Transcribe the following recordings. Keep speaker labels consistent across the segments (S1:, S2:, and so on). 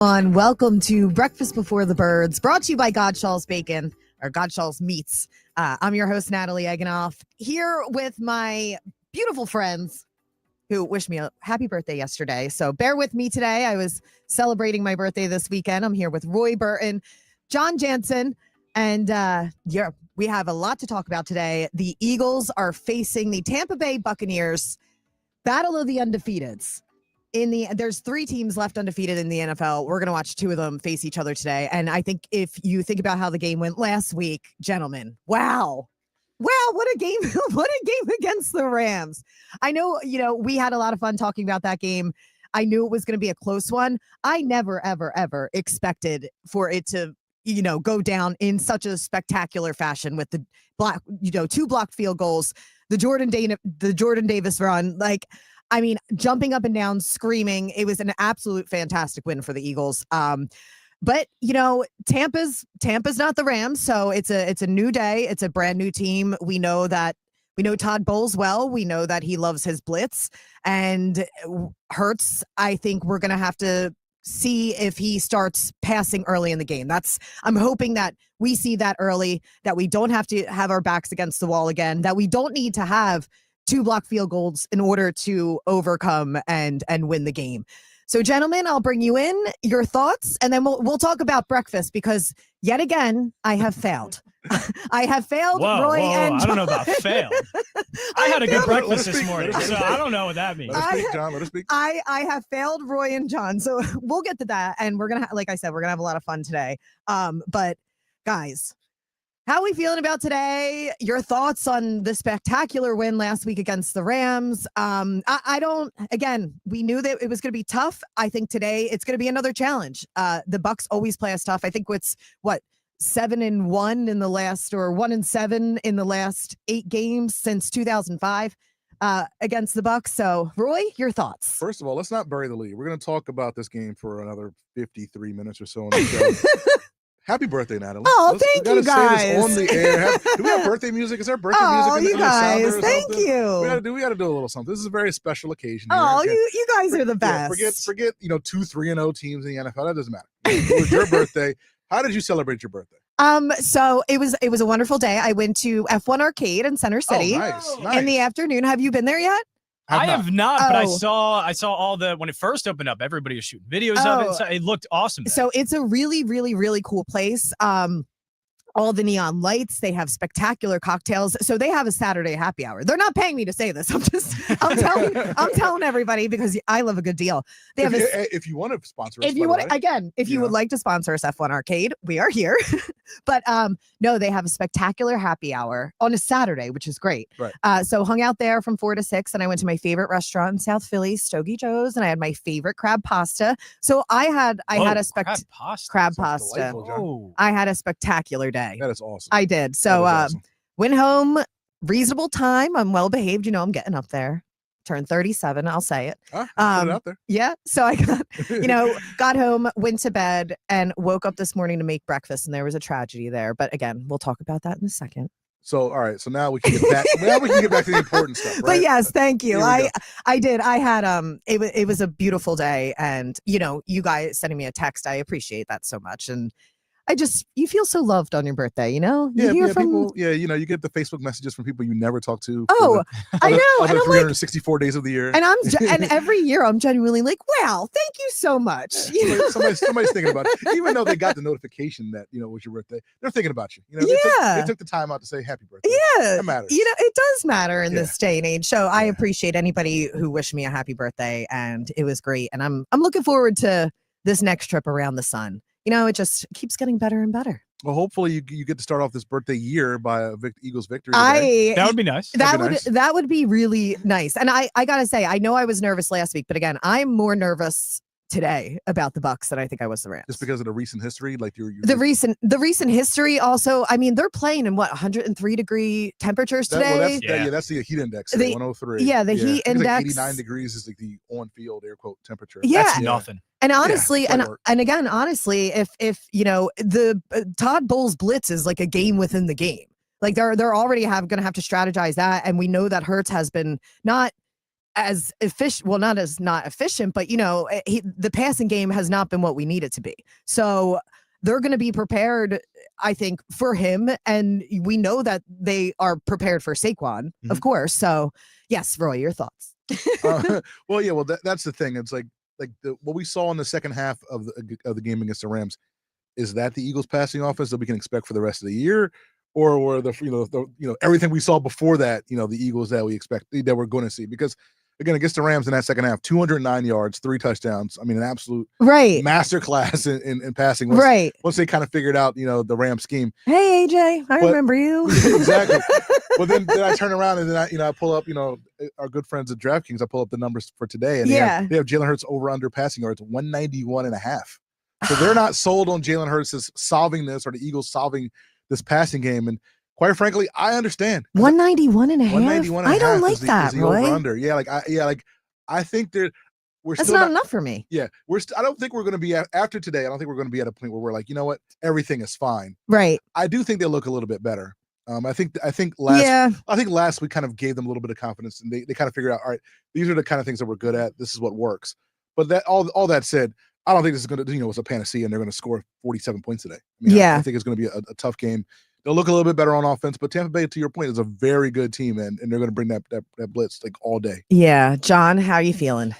S1: Welcome to Breakfast Before the Birds, brought to you by Godshall's Bacon, or Godshall's Meats. I'm your host, Natalie Egenolf, here with my beautiful friends who wished me a happy birthday yesterday. So bear with me today. I was celebrating my birthday this weekend. I'm here with Roy Burton, John Jansen, and we have a lot to talk about today. The Eagles are facing the Tampa Bay Buccaneers, Battle of the Undefeateds. There's three teams left undefeated in the NFL. We're going to watch two of them face each other today. And I think if you think about how the game went last week, gentlemen, wow, what a game. What a game against the Rams. I know, we had a lot of fun talking about that game. I knew it was going to be a close one. I never, ever, ever expected for it to, go down in such a spectacular fashion with the two blocked field goals, the Jordan Davis run, jumping up and down, screaming. It was an absolute fantastic win for the Eagles. But Tampa's not the Rams, so it's a new day. It's a brand new team. We know Todd Bowles well. We know that he loves his blitz, and Hurts. I think we're gonna have to see if he starts passing early in the game. I'm hoping that we see that early, that we don't have to have our backs against the wall again, that we don't need to have two block field goals in order to overcome and win the game. So, gentlemen, I'll bring you in, your thoughts, and then we'll talk about breakfast, because yet again, I have failed. I have failed, Roy and John.
S2: I don't know about failed. I had a good breakfast this morning, so I don't know what that means.
S3: Let us speak, John. Let us speak.
S1: I have failed Roy and John, so we'll get to that, and we're going to, like I said, we're going to have a lot of fun today. But, guys, how are we feeling about today? Your thoughts on the spectacular win last week against the Rams? We knew that it was going to be tough. I think today it's going to be another challenge. The Bucs always play us tough. I think it's 7-1 in the last, or 1-7 in the last 8 games since 2005 against the Bucs. So, Roy, your thoughts?
S3: First of all, let's not bury the lead. We're going to talk about this game for another 53 minutes or so on the show. Happy birthday, Natalie.
S1: Oh, thank you, guys.
S3: Say this on the air. Do we have birthday music? Is there birthday music?
S1: Oh, you guys, thank you.
S3: We got to do a little something. This is a very special occasion.
S1: Oh, you guys are the best.
S3: Forget 2 3-0 teams in the NFL. That doesn't matter. It was your birthday. How did you celebrate your birthday?
S1: So it was a wonderful day. I went to F1 Arcade in Center City
S3: nice.
S1: in the afternoon. Have you been there yet?
S2: I have not, but I saw all when it first opened up, everybody was shooting videos of it. So it looked awesome.
S1: So it's a really, really, really cool place. All the neon lights, they have spectacular cocktails. So they have a Saturday happy hour. They're not paying me to say this. I'm telling everybody, because I love a good deal. They have
S3: if you want to sponsor us,
S1: if you would like to sponsor us, F1 Arcade, we are here. But no, they have a spectacular happy hour on a Saturday, which is great.
S3: Right.
S1: So hung out there from 4 to 6, and I went to my favorite restaurant in South Philly, Stogie Joe's, and I had my favorite crab pasta. So I had a crab pasta. I had a spectacular day.
S3: That is awesome.
S1: I did. So
S3: awesome.
S1: Went home, reasonable time. I'm well behaved. I'm getting up there. Turned 37. I'll say it.
S3: Put it out there.
S1: Yeah. So I got, got home, went to bed, and woke up this morning to make breakfast, and there was a tragedy there. But again, we'll talk about that in a second.
S3: So, all right. So now we can get back. To the important stuff. Right?
S1: But yes, thank you. I did. I had it was a beautiful day, and you guys sending me a text. I appreciate that so much, and you feel so loved on your birthday, You hear from
S3: people. Yeah, you get the Facebook messages from people you never talk to.
S1: I know.
S3: Other 364 days of the year.
S1: And and every year I'm genuinely like, wow, thank you so much.
S3: Somebody's thinking about it. Even though they got the notification that, it was your birthday, they're thinking about you. They took the time out to say happy birthday.
S1: Yeah.
S3: That matters.
S1: It does matter in this day and age. So I appreciate anybody who wished me a happy birthday, and it was great. And I'm looking forward to this next trip around the sun. It just keeps getting better and better.
S3: Well, hopefully you get to start off this birthday year by a Eagles victory
S2: today. That would be nice.
S1: That would be really nice. And I gotta say, I know I was nervous last week, but again, I'm more nervous today about the Bucs than I think I was the Rams.
S3: Just because of the recent history, like
S1: the recent history. Also, I mean, they're playing in 103-degree temperatures today.
S3: That's the heat index. 103.
S1: Yeah, the heat index.
S3: 89 degrees is like the on-field air quote temperature.
S1: Yeah,
S2: that's nothing.
S1: And honestly, and again, honestly, if the Todd Bowles blitz is like a game within the game, like they're already going to have to strategize that, and we know that Hurts has been not as efficient. Well, not efficient, but the passing game has not been what we need it to be. So they're going to be prepared, I think, for him, and we know that they are prepared for Saquon, of course. So yes, Roy, your thoughts.
S3: Well, that's the thing. It's like what we saw in the second half of the game against the Rams. Is that the Eagles passing offense that we can expect for the rest of the year, or the everything we saw before that, the Eagles that we expect that we're going to see? Because again, against the Rams in that second half, 209 yards, 3 touchdowns. I mean, an absolute masterclass in passing. Once they kind of figured out, the Rams scheme.
S1: Hey, AJ, I remember you.
S3: Exactly. But then I turn around and then I pull up, our good friends at DraftKings. I pull up the numbers for today, and they have Jalen Hurts over under passing yards 191.5. So they're not sold on Jalen Hurts as solving this or the Eagles solving this passing game. And quite frankly, I understand.
S1: 191.5. I don't like that, Roy.
S3: Over-under. I think we're
S1: That's
S3: still
S1: not enough for me.
S3: Yeah, I don't think we're going to be after today. I don't think we're going to be at a point where we're like, you know what, everything is fine.
S1: Right.
S3: I do think they look a little bit better. I think last we kind of gave them a little bit of confidence, and they kind of figured out, all right, these are the kind of things that we're good at. This is what works. But that all that said, I don't think this is going to, it's a panacea and they're going to score 47 points today. I think it's going to be a tough game. They'll look a little bit better on offense, but Tampa Bay, to your point, is a very good team, and they're going to bring that blitz like all day.
S1: Yeah. John, how are you feeling?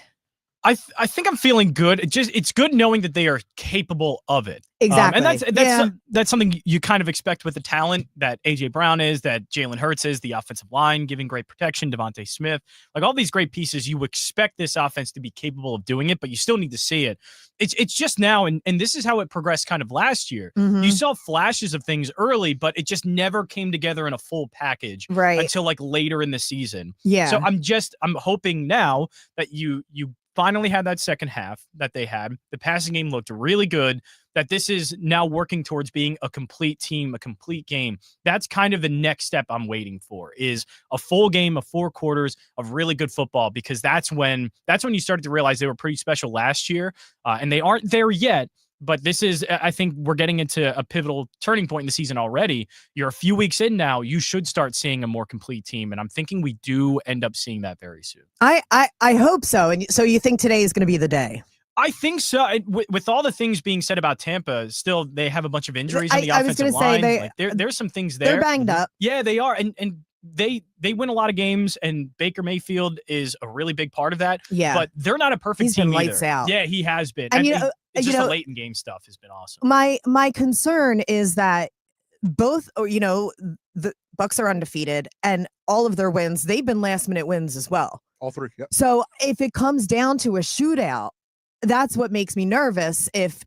S2: I think I'm feeling good. It's good knowing that they are capable of it.
S1: Exactly.
S2: And that's something you kind of expect with the talent that AJ Brown is, that Jalen Hurts is, the offensive line giving great protection, Devontae Smith, like all these great pieces. You expect this offense to be capable of doing it, but you still need to see it. It's just now, and this is how it progressed kind of last year.
S1: Mm-hmm.
S2: You saw flashes of things early, but it just never came together in a full package until like later in the season.
S1: Yeah.
S2: So I'm hoping now that you finally had that second half that they had. The passing game looked really good, that this is now working towards being a complete team, a complete game. That's kind of the next step I'm waiting for, is a full game of 4 quarters of really good football, because that's when you started to realize they were pretty special last year, and they aren't there yet. But this is, I think we're getting into a pivotal turning point in the season already. You're a few weeks in now. You should start seeing a more complete team. And I'm thinking we do end up seeing that very soon.
S1: I hope so. And so you think today is going to be the day?
S2: I think so. With all the things being said about Tampa, still they have a bunch of injuries on the offensive line. There's some things there.
S1: They're banged up.
S2: Yeah, they are. And they win a lot of games, and Baker Mayfield is a really big part of that.
S1: Yeah.
S2: But they're not a perfect team
S1: been
S2: either.
S1: Lights out.
S2: Yeah, he has been.
S1: And
S2: it's just the late in game stuff has been awesome.
S1: My concern is that both, the Bucs are undefeated, and all of their wins, they've been last minute wins as well.
S3: All 3. Yep.
S1: So if it comes down to a shootout, that's what makes me nervous. If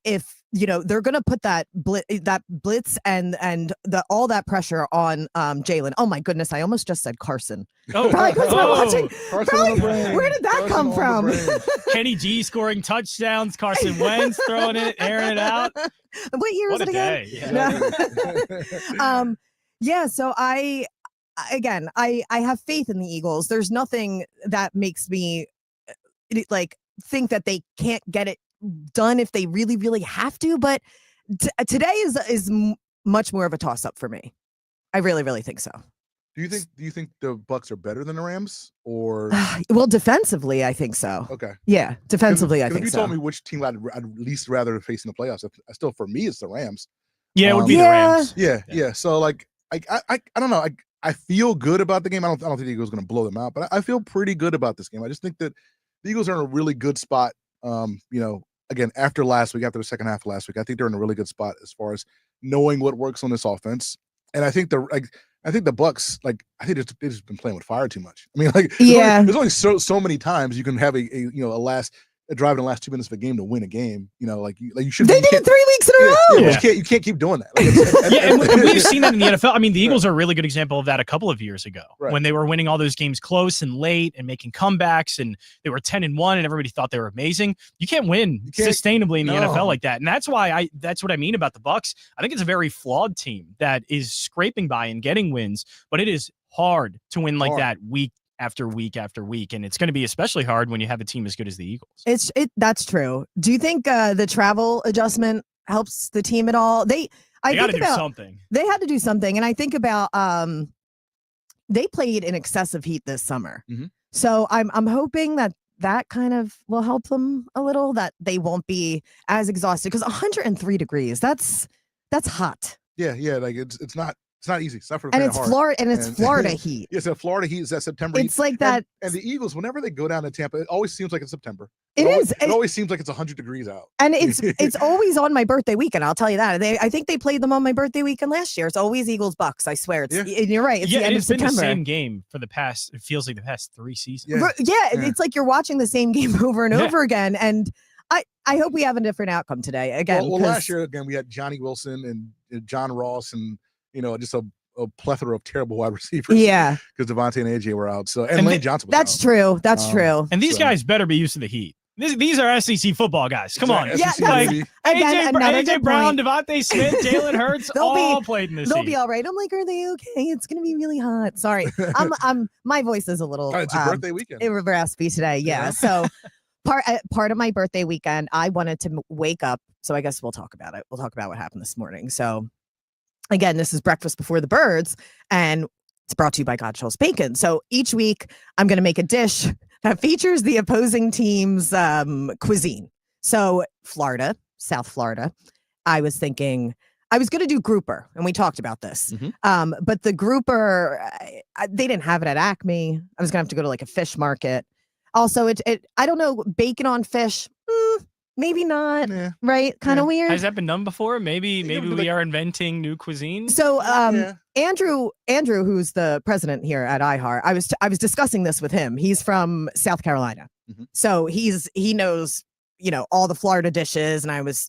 S1: they're going to put that blitz and all that pressure on Jalen. Oh my goodness, I almost just said Carson.
S2: Oh,
S1: watching.
S3: Carson
S1: Where did that come from?
S2: Kenny G scoring touchdowns, Carson Wentz throwing it, airing it out.
S1: What year is it again?
S2: Yeah.
S1: So I have faith in the Eagles. There's nothing that makes me think that they can't get it done if they really, really have to. But today is much more of a toss up for me. I really, really think so.
S3: Do you think the Bucs are better than the Rams, or?
S1: Well, defensively, I think so.
S3: Okay.
S1: Yeah, defensively, I think so.
S3: If you told me which team I'd least rather face in the playoffs, still for me it's the Rams.
S2: Yeah, it would be the Rams.
S3: Yeah. So like, I don't know. I feel good about the game. I don't think the Eagles are going to blow them out, but I feel pretty good about this game. I just think that the Eagles are in a really good spot. Again, after the second half of last week, I think they're in a really good spot as far as knowing what works on this offense. And I think the Bucs, they've just been playing with fire too much. I mean, there's only so many times you can have a drive in the last 2 minutes of a game to win a game. You should.
S1: They did it 3 weeks in a row.
S3: Yeah. You can't keep doing that.
S2: And we've seen that in the NFL. I mean, the Eagles are a really good example of that a couple of years ago, when they were winning all those games close and late and making comebacks, and they were 10-1, and everybody thought they were amazing. You can't win sustainably in the NFL like that, and that's why that's what I mean about the Bucs. I think it's a very flawed team that is scraping by and getting wins, but it is hard to win like that week after week after week, and it's going to be especially hard when you have a team as good as the Eagles.
S1: That's true. Do you think the travel adjustment helps the team at all? They got to do something. They had to do something, and I think about they played in excessive heat this summer.
S3: Mm-hmm.
S1: So I'm hoping that kind of will help them a little, that they won't be as exhausted, because 103 degrees, that's hot.
S3: Yeah, like it's not easy. It's not for the
S1: And
S3: faint
S1: it's
S3: of heart.
S1: Florida, and it's Florida heat.
S3: Yes, Florida heat is that September heat.
S1: It's like that.
S3: And the Eagles, whenever they go down to Tampa, it always seems like it's September.
S1: It is.
S3: It always seems like it's 100 degrees out.
S1: And it's always on my birthday weekend. I'll tell you that. I think they played them on my birthday weekend last year. It's always Eagles Bucs. I swear. And you're right. It's the end of September.
S2: It's been the same game for the past. It feels like the past 3 seasons.
S1: Yeah. It's like you're watching the same game over and over again. And I hope we have a different outcome today. Again,
S3: well last year again we had Johnny Wilson and John Ross and just a plethora of terrible wide receivers.
S1: Yeah,
S3: because Devontae and AJ were out. So and Lane Johnson was
S1: that's
S3: out.
S1: True. That's true.
S2: And these guys better be used to the heat. These are SEC football guys. Come on.
S1: Yeah,
S2: like
S1: AJ
S2: Brown, Devontae Smith, Jalen Hurts, all played in this.
S1: They'll be all right. I'm like, are they okay? It's gonna be really hot. Sorry, my voice is a little.
S3: It's a birthday weekend.
S1: Raspy today. Yeah. So part of my birthday weekend, I wanted to wake up. So I guess we'll talk about it. We'll talk about what happened this morning. So again, this is Breakfast Before the Birds, and it's brought to you by Godshall's Bacon. So each week, I'm going to make a dish that features the opposing team's cuisine. So Florida, South Florida, I was thinking I was going to do grouper, and we talked about this.
S2: Mm-hmm.
S1: But the grouper, they didn't have it at Acme. I was going to have to go to like a fish market. Also, I don't know, bacon on fish. Maybe not, right? Kind of weird.
S2: Has that been done before? Maybe we are inventing new cuisine.
S1: So, Andrew, who's the president here at iHeart, I was discussing this with him. He's from South Carolina, so he knows all the Florida dishes, and I was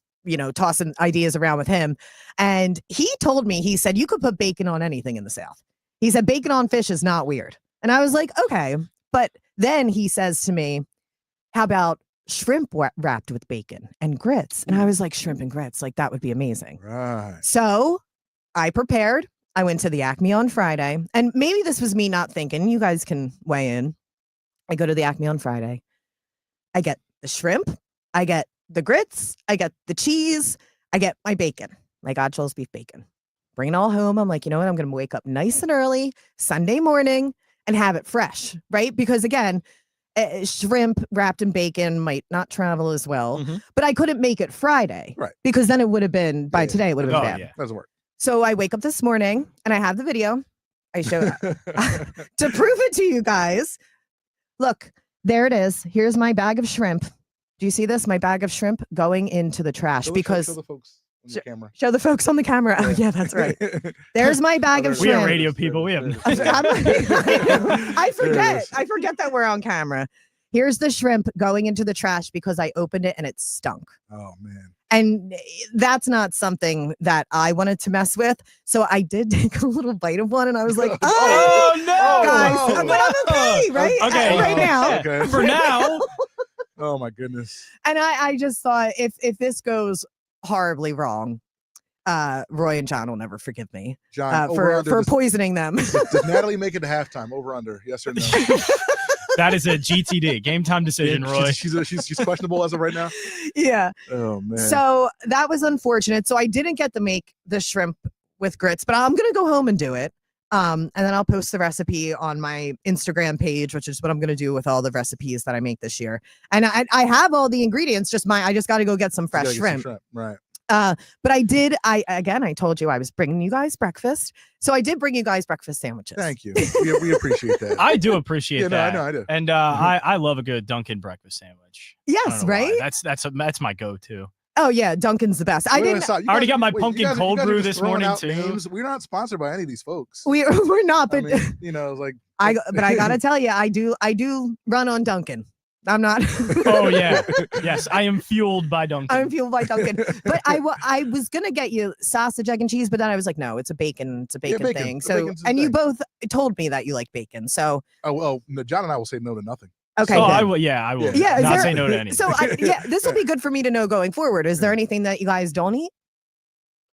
S1: tossing ideas around with him, and he told me, he said you could put bacon on anything in the South. He said bacon on fish is not weird, and I was like, okay, but then he says to me, how about shrimp wrapped with bacon and grits? And I was like, shrimp and grits, like that would be amazing.
S3: Right.
S1: So I prepared. I went to the Acme on Friday, and maybe this was me not thinking. You guys can weigh in. I go to the Acme on Friday. I get the shrimp. I get the grits. I get the cheese. I get my bacon, my Godshall's beef bacon. Bring it all home. I'm like, you know what? I'm going to wake up nice and early Sunday morning and have it fresh, right? Because again, shrimp wrapped in bacon might not travel as well, but I couldn't make it Friday,
S3: right?
S1: Because then it would have been today. It would have been bad.
S3: Yeah. Doesn't work.
S1: So I wake up this morning and I have the video. I showed up to prove it to you guys. Look, there it is. Here's my bag of shrimp. Do you see this? My bag of shrimp going into the trash because.
S3: Show the folks on the camera.
S1: Show the folks on the camera. Oh yeah, that's right. There's my bag of shrimp.
S2: We are radio people. We have.
S1: I forget. I forget that we're on camera. Here's the shrimp going into the trash because I opened it and it stunk.
S3: Oh man.
S1: And that's not something that I wanted to mess with. So I did take a little bite of one and I was like,
S2: oh no,
S1: guys, but I'm okay, right?
S2: Okay.
S1: Right now.
S3: Okay.
S2: For now.
S3: Oh my goodness.
S1: And I just thought if this goes horribly wrong, Roy and John will never forgive me for poisoning them.
S3: Does Natalie make it to halftime? Over under? Yes or no?
S2: That is a GTD, game time decision, Roy.
S3: She's questionable as of right now.
S1: Yeah.
S3: Oh man.
S1: So that was unfortunate. So I didn't get to make the shrimp with grits, but I'm gonna go home and do it. And then I'll post the recipe on my Instagram page, which is what I'm gonna do with all the recipes that I make this year. And I have all the ingredients. I just got to go get some fresh shrimp.
S3: Right.
S1: But I told you I was bringing you guys breakfast. So I did bring you guys breakfast sandwiches.
S3: Thank you. We appreciate that.
S2: I do appreciate that.
S3: No, I do.
S2: And I love a good Dunkin' breakfast sandwich.
S1: Yes, right?
S2: Why. That's my go-to.
S1: Oh yeah, Dunkin's the best. I
S2: already got my pumpkin cold brew this morning too.
S3: Names. We're not sponsored by any of these folks.
S1: We're not, but
S3: I
S1: gotta tell you, I do run on Dunkin'. I'm not.
S2: Oh yeah, yes, I am fueled by Dunkin'.
S1: I'm fueled by Dunkin'. But I was gonna get you sausage, egg, and cheese, but then I was like, no, it's a bacon thing. So you both told me that you like bacon. So
S3: John and I will say no to nothing.
S1: Okay.
S2: Oh, I will. Yeah, I will.
S1: Yeah,
S2: not say no to anything.
S1: So this will be good for me to know going forward. Is there anything that you guys don't eat?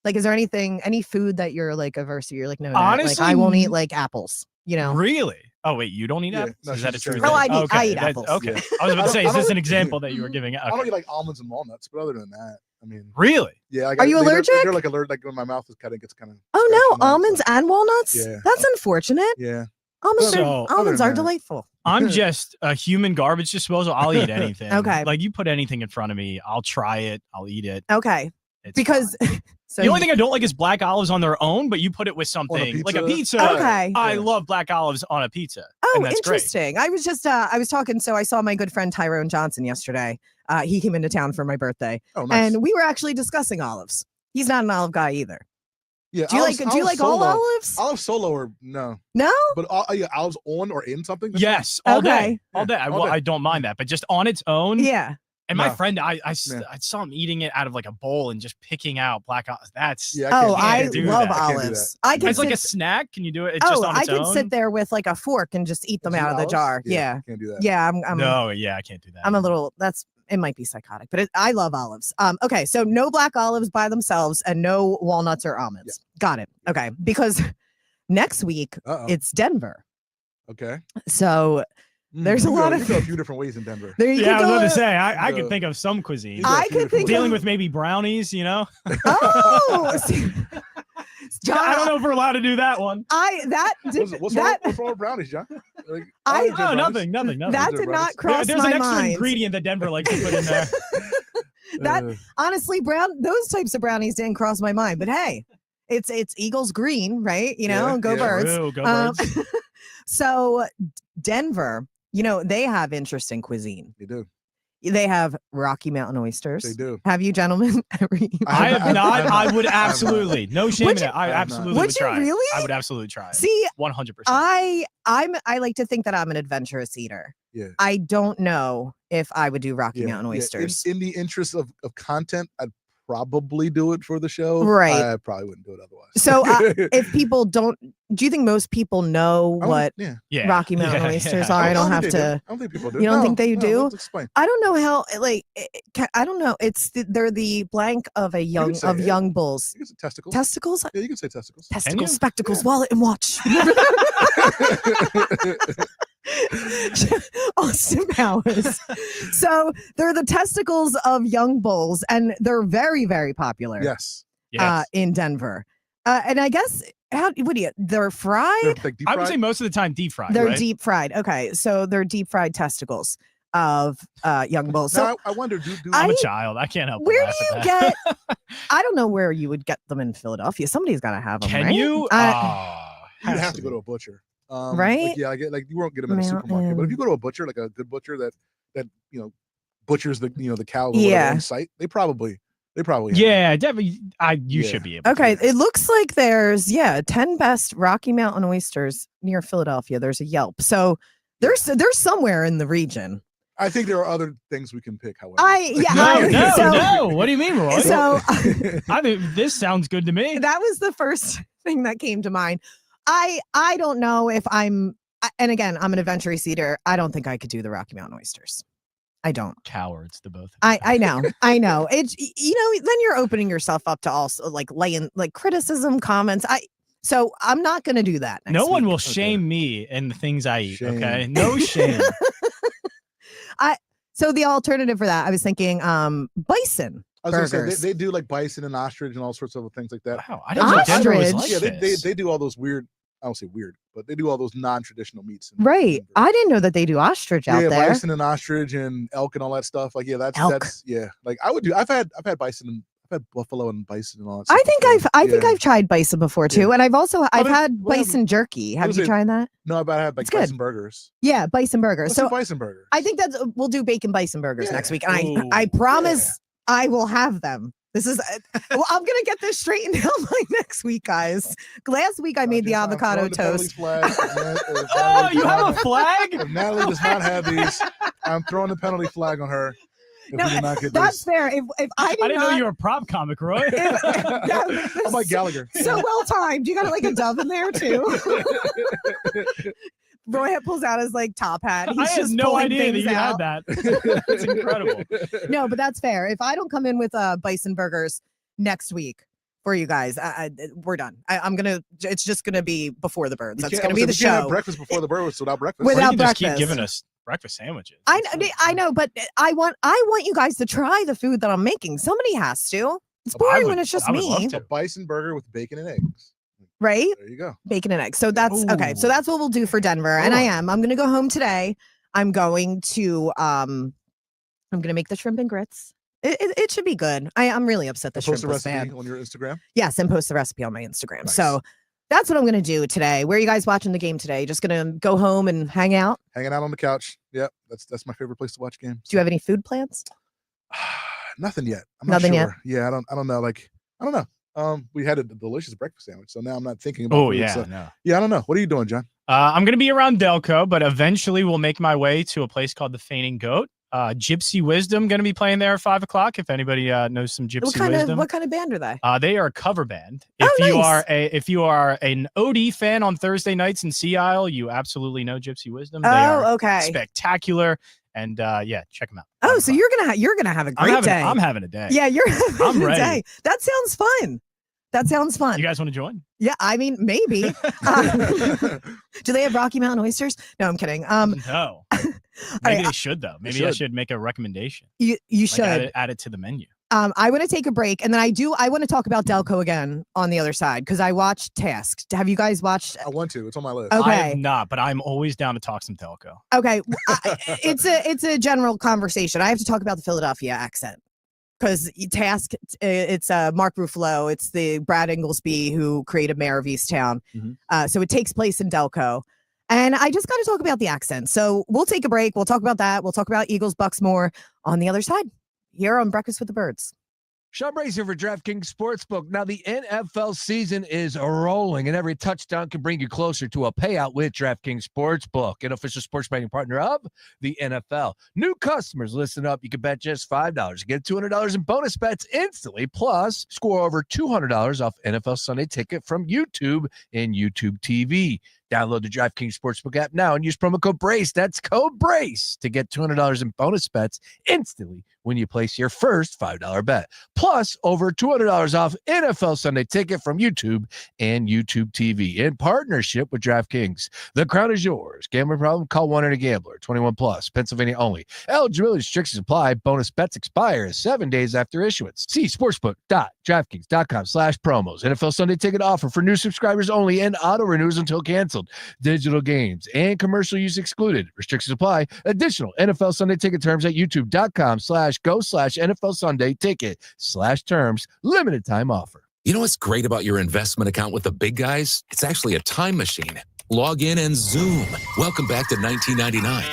S1: Like, is there any food that you're like averse to? You're like, no,
S2: honestly,
S1: like I won't eat like apples.
S2: Really? Oh wait, you don't eat apples?
S3: No,
S2: is that a true?
S1: No, I eat apples.
S2: Okay, I was about to say, is this an example that you were giving? Okay.
S3: I don't eat like almonds and walnuts, but other than that, I mean,
S2: really?
S3: Yeah.
S1: Are you allergic?
S3: They're like allergic. Like when my mouth is gets kind of.
S1: Oh no, almonds and walnuts.
S3: Yeah.
S1: That's unfortunate.
S3: Yeah.
S1: Almonds,
S2: So-
S1: almonds
S3: other
S1: are
S3: than that-
S1: delightful.
S2: I'm just a human garbage disposal. I'll eat anything.
S1: Okay.
S2: Like you put anything in front of me, I'll try it. I'll eat it.
S1: Okay.
S2: It's
S1: Because
S2: fine.
S1: so
S2: The only thing I don't like is black olives on their own, but you put it with something like a
S3: pizza?
S2: pizza.
S1: Okay.
S2: I
S3: Yeah.
S2: love black olives on a pizza.
S1: Oh,
S2: and that's great.
S1: interesting. I was just I was talking. So I saw my good friend Tyrone Johnson yesterday. He came into town for my birthday,
S3: Oh, nice.
S1: and we were actually discussing olives. He's not an olive guy either.
S3: Yeah,
S1: Do you like all olives?
S3: Olive solo or no?
S1: No.
S3: But yeah, olives on or in something? That's
S2: Yes, all
S1: Okay.
S2: day, all day.
S3: Yeah, all day.
S2: I don't mind that, but just on its own.
S1: Yeah.
S2: And my
S3: No.
S2: friend, I
S3: Yeah.
S2: saw him eating it out of like a bowl and just picking out black olives. That's
S3: Yeah, I
S1: Oh,
S3: can't
S1: I
S2: do
S1: love
S2: that.
S3: I can't do
S1: olives. I can
S2: it's like a
S1: sit,
S2: snack. Can you do it? It's just on
S1: I
S2: its
S1: could
S2: own.
S1: sit there with like a fork and just eat them
S3: Just
S1: out of the
S3: olives?
S1: jar. Yeah.
S3: Can't do that.
S1: Yeah.
S2: No, yeah, I can't do that.
S1: I'm a little. It might be psychotic, but I love olives. Okay, so no black olives by themselves and no walnuts or almonds. Got it. Okay, because next week
S3: Uh-oh.
S1: it's Denver.
S3: Okay.
S1: So there's a lot of-
S3: You go a few different ways in Denver.
S1: there you
S2: Yeah, I
S1: can
S2: was
S1: go.
S2: going to say, I
S3: go-
S2: could think of some cuisine.
S3: You go a
S1: I
S3: few
S1: could
S3: different
S1: think
S3: ways.
S2: Dealing with maybe brownies, you know?
S1: Oh, see, John,
S2: I don't know if we're allowed to do that one.
S3: What's wrong with brownies, John? Like,
S1: I-
S3: enjoy
S2: No,
S3: brownies.
S2: nothing.
S1: that
S3: Those are
S1: did not
S3: brownies.
S1: cross
S2: There's
S1: my
S2: an extra
S1: mind.
S2: ingredient that Denver likes to put in there.
S1: that-
S3: Uh,
S1: Honestly, those types of brownies didn't cross my mind. But hey, it's Eagles green, right? You know,
S3: Yeah,
S1: go
S3: yeah.
S1: birds.
S2: True, go
S1: Um,
S2: birds.
S1: So Denver, they have interesting cuisine.
S3: they do.
S1: They have Rocky Mountain oysters.
S3: They do.
S1: Have you gentlemen ever eaten?
S2: I have
S3: I've-
S2: not.
S3: I've
S2: I
S3: not.
S2: would
S3: I've not.
S2: absolutely. No shame
S1: Would
S2: in
S1: you-
S2: it. I
S3: I've not.
S2: absolutely
S1: Would
S2: would
S1: you
S2: try it.
S1: really?
S2: I would absolutely try it.
S1: See,
S2: 100%.
S1: I like to think that I'm an adventurous eater.
S3: Yeah.
S1: I don't know if I would do Rocky
S3: Yeah,
S1: Mountain
S3: yeah.
S1: oysters.
S3: In the interest of content, I'd probably do it for the show.
S1: Right.
S3: I probably wouldn't do it otherwise.
S1: So, if people don't, do you think most people know what
S3: Yeah.
S2: yeah.
S1: Rocky Mountain
S2: Yeah,
S1: oysters
S2: yeah.
S1: are? I don't
S3: think
S1: have
S3: they do.
S1: to.
S3: I don't think people do.
S1: You don't
S3: No,
S1: think they
S3: no,
S1: do?
S3: let's explain.
S1: I don't know how. I don't know. They're the blank of
S3: say it.
S1: young bulls.
S3: You can say testicles.
S1: Testicles,
S3: Yeah, you can say testicles.
S1: testicles,
S2: you?
S1: spectacles,
S3: Yeah.
S1: wallet, and watch. Austin Powers. So they're the testicles of young bulls, and they're very, very popular
S3: Yes.
S2: Yes.
S1: in Denver. And I guess they're fried?
S3: They're like deep
S2: I would
S3: fried.
S2: say most of the time deep fried.
S1: They're
S2: right?
S1: deep fried. Okay, so they're deep fried testicles of young bulls. So
S3: Now, I wonder, do
S2: I'm
S1: I-
S2: a child. I can't help. but
S1: where
S2: laugh
S1: do you
S2: at that.
S1: get? I don't know where you would get them in Philadelphia. Somebody's got to have them.
S2: Can
S1: right?
S2: you?
S3: you
S2: Has
S3: have to go to a butcher.
S1: Right?
S3: Like, yeah, like you won't get them in a supermarket, but if you go to a butcher, like a good butcher that butchers the the cows or whatever
S1: Yeah.
S3: on site, they probably have them.
S2: Yeah, definitely. You
S3: Yeah.
S2: should be able.
S1: Okay,
S2: To.
S1: it looks like there's 10 best Rocky Mountain oysters near Philadelphia. There's a Yelp. So there's somewhere in the region.
S3: I think there are other things we can pick. However,
S2: No. What do you mean, Roy?
S1: So
S2: I mean, this sounds good to me.
S1: that was the first thing that came to mind. I don't know if and again, I'm an adventurous eater. I don't think I could do the Rocky Mountain oysters. I don't.
S2: Cowards, the both. Of
S1: I
S2: you.
S1: know. It's then you're opening yourself up to also laying criticism, comments. So I'm not going to do that.
S2: No
S1: next
S2: one
S1: week.
S2: will shame me in the things I eat.
S3: Shame.
S2: Okay, no shame.
S1: So the alternative for that, I was thinking, bison.
S3: I was gonna say
S1: burgers.
S3: they do like bison and ostrich and all sorts of things like that.
S2: Wow, I didn't know Denver was
S1: Ostrich.
S2: like
S3: Yeah,
S2: this.
S3: they do all those weird. I don't say weird, but they do all those non-traditional meats. in
S1: Right.
S3: Denver.
S1: I didn't know that they do ostrich out
S3: yeah,
S1: there.
S3: bison and ostrich and elk and all that stuff. Like, yeah,
S1: Elk.
S3: that's like I would do. I've had bison and I've had buffalo and bison and all that.
S1: I
S3: stuff
S1: think
S3: before.
S1: I think
S3: Yeah.
S1: I've tried bison before too,
S3: Yeah.
S1: and I've had
S3: what
S1: bison jerky. Have
S3: was
S1: you
S3: it?
S1: tried that?
S3: No, I've had like
S1: It's good.
S3: bison burgers.
S1: Yeah, bison burgers.
S3: Let's
S1: So
S3: do bison burgers.
S1: I think we'll do bacon bison burgers
S3: Yeah.
S1: next week, and
S2: Ooh.
S1: I promise I will have them. This is well, I'm gonna get this straightened out by next week, guys. Last week I made the
S3: Just, I'm
S1: avocado
S3: throwing the penalties
S1: toast.
S3: flag. If
S2: Oh,
S3: Natalie
S2: you
S3: does
S2: have
S3: not
S2: a flag?
S3: If Natalie does not have these, I'm throwing the penalty flag on her. If
S1: No,
S3: we do not get
S1: That's
S3: this.
S1: fair. If I did
S2: I didn't
S1: not,
S2: know you were a prop comic, Roy.
S3: I'm like Gallagher.
S1: so well timed. You got like a dove in there too. Roy pulls out his top hat. He's
S2: I had
S1: just
S2: no
S1: pulling
S2: idea that
S1: things
S2: you
S1: out.
S2: had that. That's incredible.
S1: No, but that's fair. If I don't come in with bison burgers next week for you guys, we're done. I'm gonna. It's just gonna be before the birds.
S3: You
S1: That's
S3: can't-
S1: gonna be the
S3: we can't have
S1: show.
S3: breakfast before the birds without breakfast.
S1: Without
S2: Or you can just keep
S1: breakfast.
S2: giving us breakfast sandwiches.
S1: I know, but I want you guys to try the food that I'm making. Somebody has to. It's boring when it's just
S2: I would love
S1: me.
S2: to.
S3: A bison burger with bacon and eggs.
S1: right?
S3: There you go.
S1: Bacon and eggs. So that's okay. So
S2: Ooh.
S1: that's what we'll do for Denver. And I'm going to go home today. I'm going to make the shrimp and grits. It should be good. I'm really upset the
S3: Post
S1: shrimp
S3: the
S1: was
S3: recipe
S1: bad.
S3: on your Instagram.
S1: Yes, and post the recipe on my Instagram.
S3: Nice.
S1: So that's what I'm going to do today. Where are you guys watching the game today? Just going to go home and hang out?
S3: Hanging out on the couch. Yep, that's my favorite place to watch games.
S1: Do you have any food plans?
S3: Nothing yet. I'm
S1: Nothing
S3: not
S1: yet?
S3: sure. Yeah, I don't know. Like, I don't know. We had a delicious breakfast sandwich, so now I'm not thinking about.
S2: Oh
S3: food,
S2: yeah,
S3: so,
S2: no.
S3: yeah. I don't know. What are you doing, John?
S2: I'm gonna be around Delco, but eventually we'll make my way to a place called the Fainting Goat. Gypsy Wisdom gonna be playing there at 5:00. If anybody knows some Gypsy Wisdom,
S1: What kind of band are they?
S2: They are a cover band.
S1: Oh,
S2: If you are an OD fan on Thursday nights in Sea Isle, you absolutely know Gypsy Wisdom. They
S1: Oh,
S2: are
S1: okay.
S2: spectacular, and check them out.
S1: Oh, so you're gonna have a great day.
S2: I'm having a day.
S1: Yeah, you're having
S2: I'm
S1: a
S2: ready.
S1: day. That sounds fun. That sounds fun.
S2: You guys want to join?
S1: Yeah, I mean, maybe. Do they have Rocky Mountain oysters? No, I'm kidding.
S2: No. Maybe they should though. Maybe I
S3: should.
S2: should make a recommendation.
S1: You
S2: Like,
S1: should.
S2: add it to the menu.
S1: I want to take a break, and then I want to talk about Delco again on the other side because I watched Task. Have you guys watched?
S3: I want to. It's on my list.
S1: Okay.
S2: I have not, but I'm always down to talk some Delco.
S1: Okay, it's a general conversation. I have to talk about the Philadelphia accent because Task. It's Mark Ruffalo. It's the Brad Inglesby who created Mayor of Easttown.
S2: Mhm.
S1: So it takes place in Delco. And I just got to talk about the accent. So we'll take a break. We'll talk about that. We'll talk about Eagles, Bucs more on the other side here on Breakfast with the Birds.
S4: Sean Brazier for DraftKings Sportsbook. Now, the NFL season is rolling, and every touchdown can bring you closer to a payout with DraftKings Sportsbook, an official sports betting partner of the NFL. New customers, listen up. You can bet just $5. Get $200 in bonus bets instantly, plus score over $200 off NFL Sunday Ticket from YouTube and YouTube TV. Download the DraftKings Sportsbook app now and use promo code BRACE. That's code BRACE to get $200 in bonus bets instantly when you place your first $5 bet. Plus, over $200 off NFL Sunday Ticket from YouTube and YouTube TV in partnership with DraftKings. The crown is yours. Gambling problem? Call 1-800-GAMBLER. 21 plus. Pennsylvania only. Eligibility restrictions apply. Bonus bets expire 7 days after issuance. See sportsbook.draftkings.com/promos. NFL Sunday Ticket offer for new subscribers only and auto renews until canceled. Digital games and commercial use excluded. Restrictions apply. Additional NFL Sunday Ticket terms at youtube.com/go/NFL Sunday Ticket/terms. Limited time offer.
S5: You know what's great about your investment account with the big guys? It's actually a time machine. Log in and zoom. Welcome back to 1999.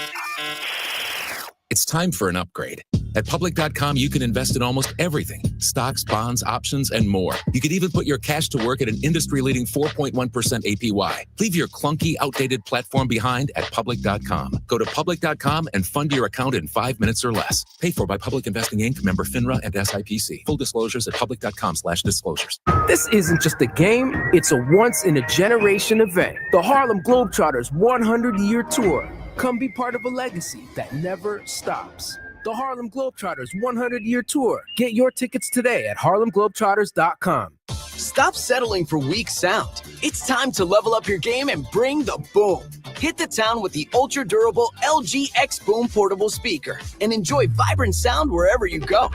S5: It's time for an upgrade. At public.com, you can invest in almost everything. Stocks, bonds, options, and more. You could even put your cash to work at an industry-leading 4.1% APY. Leave your clunky, outdated platform behind at public.com. Go to public.com and fund your account in 5 minutes or less. Paid for by Public Investing Inc., member FINRA and SIPC. Full disclosures at public.com/disclosures.
S6: This isn't just a game, it's a once-in-a-generation event. The Harlem Globetrotters 100-year tour. Come be part of a legacy that never stops. The Harlem Globetrotters 100-year tour. Get your tickets today at harlemglobetrotters.com.
S7: Stop settling for weak sound. It's time to level up your game and bring the boom. Hit the town with the ultra-durable LG X Boom portable speaker and enjoy vibrant sound wherever you go.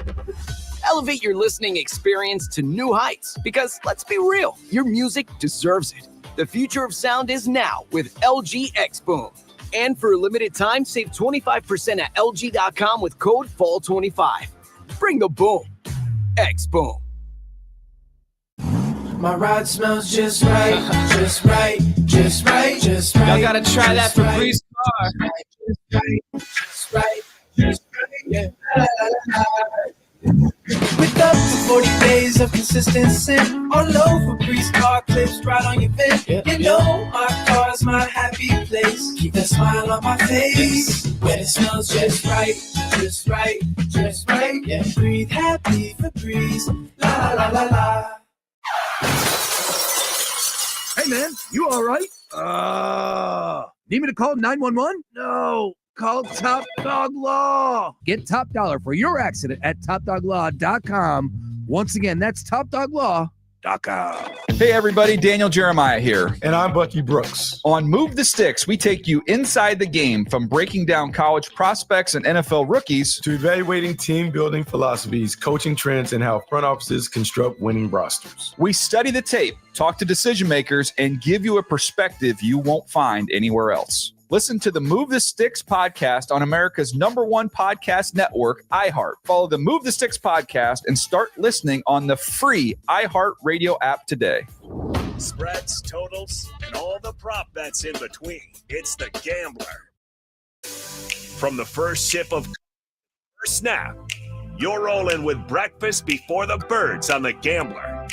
S7: Elevate your listening experience to new heights because, let's be real, your music deserves it. The future of sound is now with LG X Boom. And for a limited time, save 25% at LG.com with code FALL25. Bring the boom. X Boom.
S8: My ride smells just right, just right, just right, just right.
S6: Y'all gotta try that Febreze car.
S8: Just right, just right, yeah. With up to 40 days of consistency, all over Febreze car clips right on your vent. You know my car's my happy place. Keep that smile on my face. When it smells just right, just right, just right. Yeah, breathe happy Febreze. La la la la la.
S4: Hey, man, you all right? Need me to call 911? No. Call Top Dog Law. Get top dollar for your accident at topdoglaw.com. Once again, that's topdoglaw.com.
S9: Hey everybody, Daniel Jeremiah here.
S10: And I'm Bucky Brooks.
S9: On Move the Sticks, we take you inside the game, from breaking down college prospects and NFL rookies
S10: to evaluating team building philosophies, coaching trends, and how front offices construct winning rosters.
S9: We study the tape, talk to decision makers, and give you a perspective you won't find anywhere else. Listen to the Move the Sticks podcast on America's #1 podcast network, iHeart. Follow the Move the Sticks podcast and start listening on the free iHeart Radio app today.
S11: Spreads, totals, and all the prop bets in between. It's the Gambler. From the first sip of first snap, you're rolling with breakfast before the birds on the Gambler.